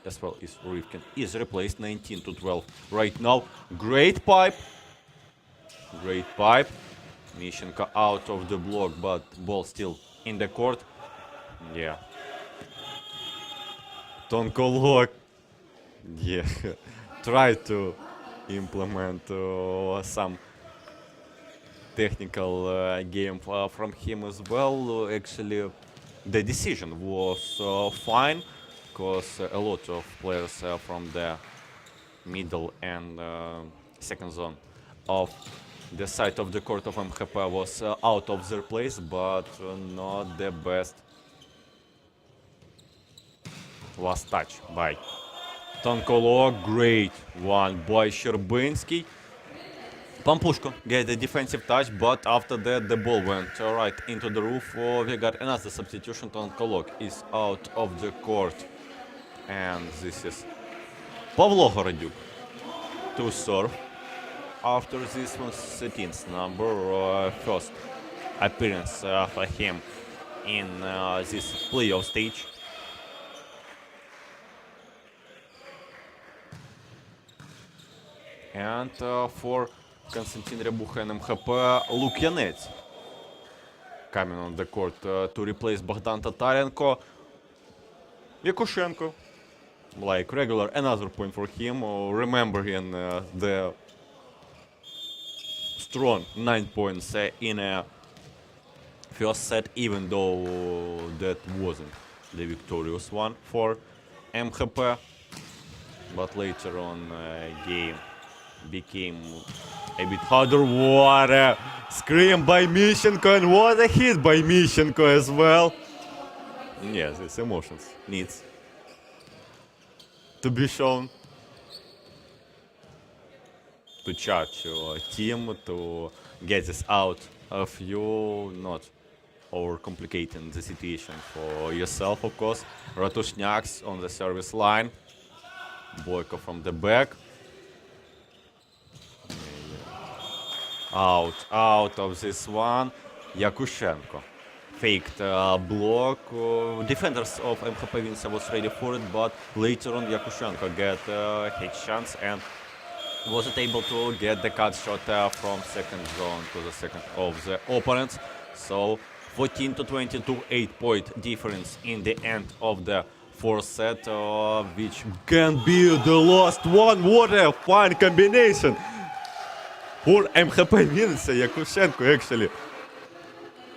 as well as Urivkin is replaced. 19-12 right now. Great pipe. Great pipe. Mishchenko out of the block, but ball still in the court. Yeah. Tonkolok. Yeah. Try to implement some technical game from him as well. Actually, the decision was fine, because a lot of players from the middle and second zone of the side of the court of MHP was out of their place, but not the best last touch by Tonkolok. Great one by Sherbinsky. Pampushko get a defensive touch, but after that the ball went right into the roof. We got another substitution. Tonkolok is out of the court, and this is Pavlo Horoduk to serve. After this was 13th number, first appearance for him in this playoff stage. And for Konstantin Ryabukh and MHP, Lukyanets coming on the court to replace Bogdan Tatarenko. Yakushenko, like regular, another point for him, remembering the strong 9 points in a first set, even though that wasn't the victorious one for MHP. But later on, game became a bit harder. What a scream by Mishchenko, and what a hit by Mishchenko as well. Yes, these emotions needs to be shown. To charge your team, to get this out of you, not overcomplicating the situation for yourself, of course. Ratushnyaks on the service line. Boyko from the back. Out of this one. Yakushenko faked block. Defenders of MHP-Vinnytsia was ready for it, but later on Yakushenko get his chance and wasn't able to get the cut shot from second zone to the second of the opponents. So 14-22, 8-point difference in the end of the fourth set, which can be the last one. What a fine combination for MHP-Vinnytsia. Yakushenko actually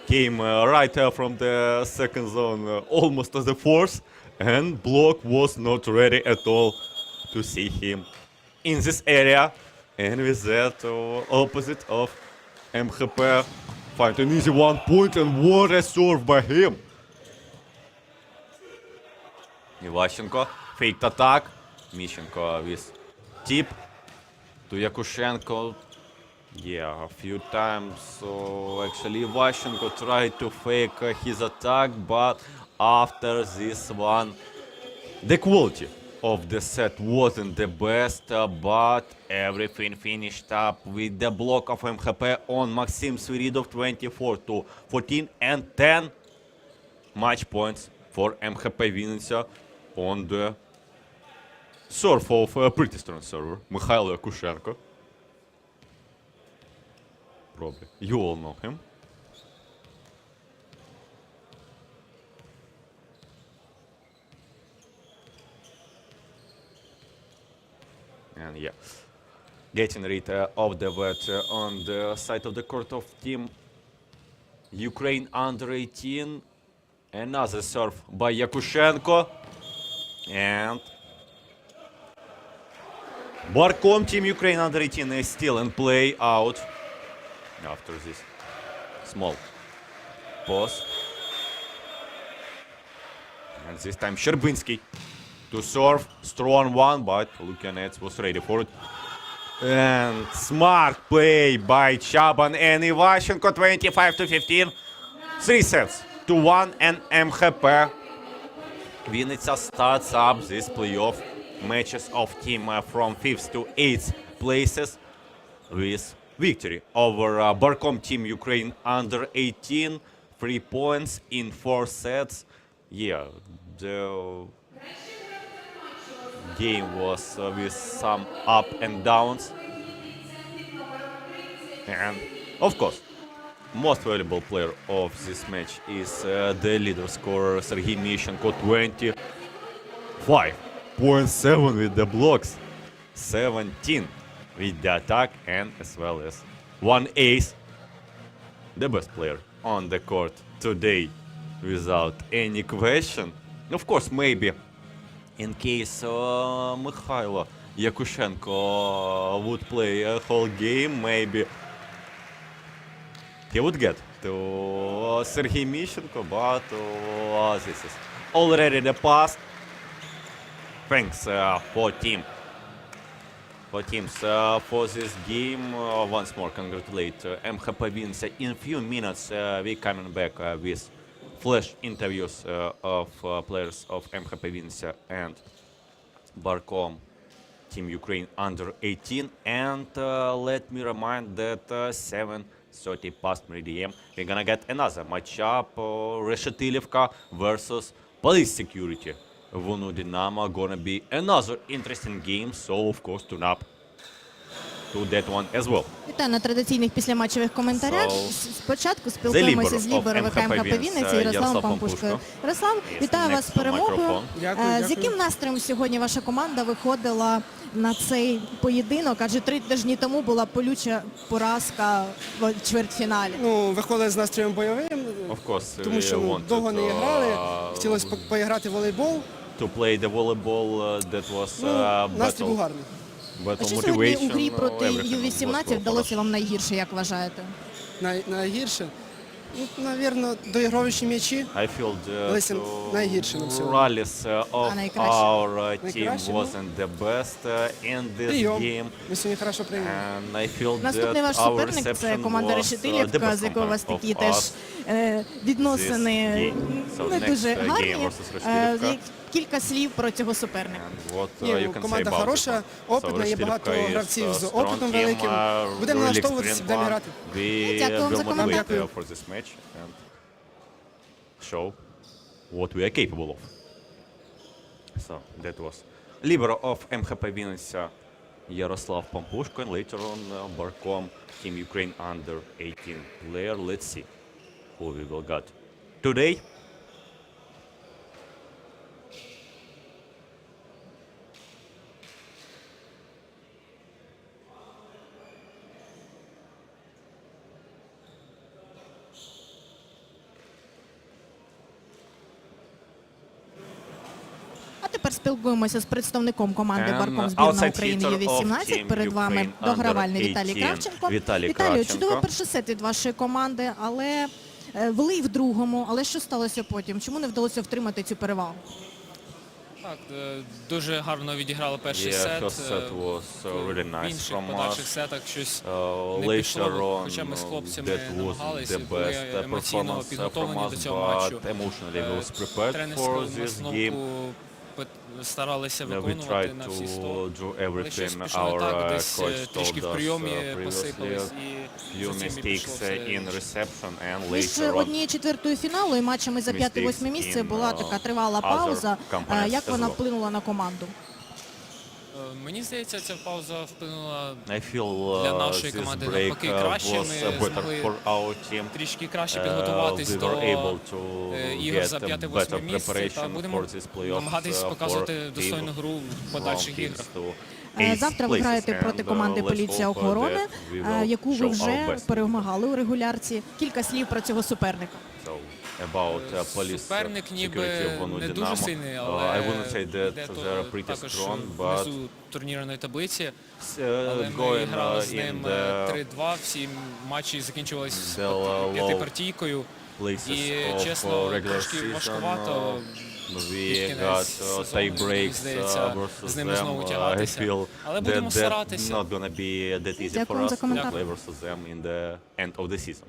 came right from the second zone, almost to the fourth, and block was not ready at all to see him in this area. And with that, opposite of MHP, find an easy 1 point, and what a serve by him. Ivashchenko, faked attack. Mishchenko with tip to Yakushenko. Yeah, a few times. So actually Ivashchenko tried to fake his attack, but after this one, the quality of the set wasn't the best, but everything finished up with the block of MHP on Maxim Sviridov, 24-14, and 10 match points for MHP-Vinnytsia on the serve of a pretty strong server, Mikhail Yakushenko. Probably you all know him. And yeah, getting rid of the wet on the side of the court of team Ukraine under 18. Another serve by Yakushenko. And Barkom team Ukraine under 18 is still in play out after this small pause. And this time Sherbinsky to serve, strong one, but Lukanets was ready for it. And smart play by Chaban and Ivashchenko, 25-15. 3 sets to 1, and MHP Vinnytsia starts up this playoff matches of team from 5th to 8th places with victory over Barkom team Ukraine under 18, 3 points in 4 sets. Yeah, the game was with some up and downs. And of course, most valuable player of this match is the leader scorer Sergei Mishchenko, 25.7 with the blocks, 17 with the attack, and as well as 1 ace. The best player on the court today, without any question. Of course, maybe in case Mikhailo Yakushenko would play a whole game, maybe he would get to Sergei Mishchenko, but this is already the past. Thanks for teams for this game. Once more, congratulate MHP-Vinnytsia. In a few minutes, we coming back with flash interviews of players of MHP-Vinnytsia and Barkom Team Ukraine under 18. And let me remind that 7:30 past meridian, we're gonna get another matchup, Reshetilivka versus Police Security. Vonu Dinamo gonna be another interesting game, so of course tune up to that one as well. Вітаю на традиційних післяматчевих коментарях. So, Спочатку спілкуємося з лібером ВК-МХП-Вінниця Ярославом Пампушкою. Ярослав, вітаю вас з перемогою. Дякую. З яким настроєм сьогодні ваша команда виходила на цей поєдинок? Адже 3 тижні тому була болюча поразка в чвертьфіналі. Ну, виходили з настроєм бойовим, Of course, тому що we довго не wanted грали, хотілося поіграти в волейбол. to play the volleyball. That was Настрій був battle, гарний. А що сьогодні у грі motivation. проти Everything was Ю-18 well for вдалося us. вам найгірше, як вважаєте? Найгірше? Ну, навірно, доігровичні м'ячі. I feel Лися the найгірше на всьому. rallies of найкраще? our team Найкраще, ну. wasn't the best in this Прийом. game. Ми сьогодні хорошо прийняли. And I feel Наступний that ваш our суперник – це reception команда was Решетилівка, з якою у вас the такі best теж of відносини this game. So не next дуже game гарні. versus Решетилівка. Кілька слів про цього суперника. And what Ні, you can say команда about хороша, this one? опитна, є Решетилівка багато is гравців з strong опитом team, великим. Будемо really налаштовуватися, experienced будемо one. грати. We Дякую вам will за коментар. motivate Дякую. for this match and show what we are capable of. So that was libero of MHP-Vinnytsia Yaroslav Pampushko, and later on Barkom Team Ukraine under 18 player. Let's see who we will get today. А тепер тепер спілкуємося з представником команди And Барком збірна outside України hitter of Ю-18. Team Перед вами Ukraine догравальний Under Віталій 18. Кравченко. Віталій Віталію, Кравченко. чудовий перший сет від вашої команди, але вели в другому. Але що сталося потім? Чому не вдалося втримати цю перевагу? Так, дуже гарно відіграли перший Yeah, сет. first set was really В nice інших from подальших us. сетах щось не Later пішло, on, хоча ми з хлопцями that wasn't намагалися, the були best емоційно performance підготовлені from до us, цього матчу. but emotionally we was prepared Тренерську for this game. настановку старалися We виконувати tried на to всі 100. do Але щось everything пішло не our так, десь coach трішки told в us прийомі previously. посипались і Few за цим і mistakes пішло все in інше. reception and Між later on. 1/4 фіналу і матчами за 5-8 місце була така тривала other пауза. components Як as вона well. вплинула на команду? Мені здається, ця пауза вплинула I feel для нашої this команди break навпаки краще. was Ми better змогли for our team. трішки краще підготуватись We до were able to ігор get за a 5-8 better місце та preparation будемо for this playoffs, намагатись for показувати достойну team гру в подальших from іграх. teams to Завтра ви eighth граєте places, проти and, команди let's Поліція hope охорони, that we will яку ви show our вже best. перемагали у регулярці. Кілька слів про цього суперника. So, about police Суперник ніби security of не Dynamo. дуже сильний, але I wouldn't say that йде they are pretty також strong, but внизу турнірної таблиці. Але ми going грали з in ним the 3-2, всі матчі закінчувались the low п'ятипартійкою. places І, of чесно, regular трошки season, важкувато we під кінець got сезону, tie мені breaks здається, versus з ними знову them. I тягатися. feel Але that будемо that's старатися. not gonna be that easy Дякую for за us to коментар. play versus them in the end of the season.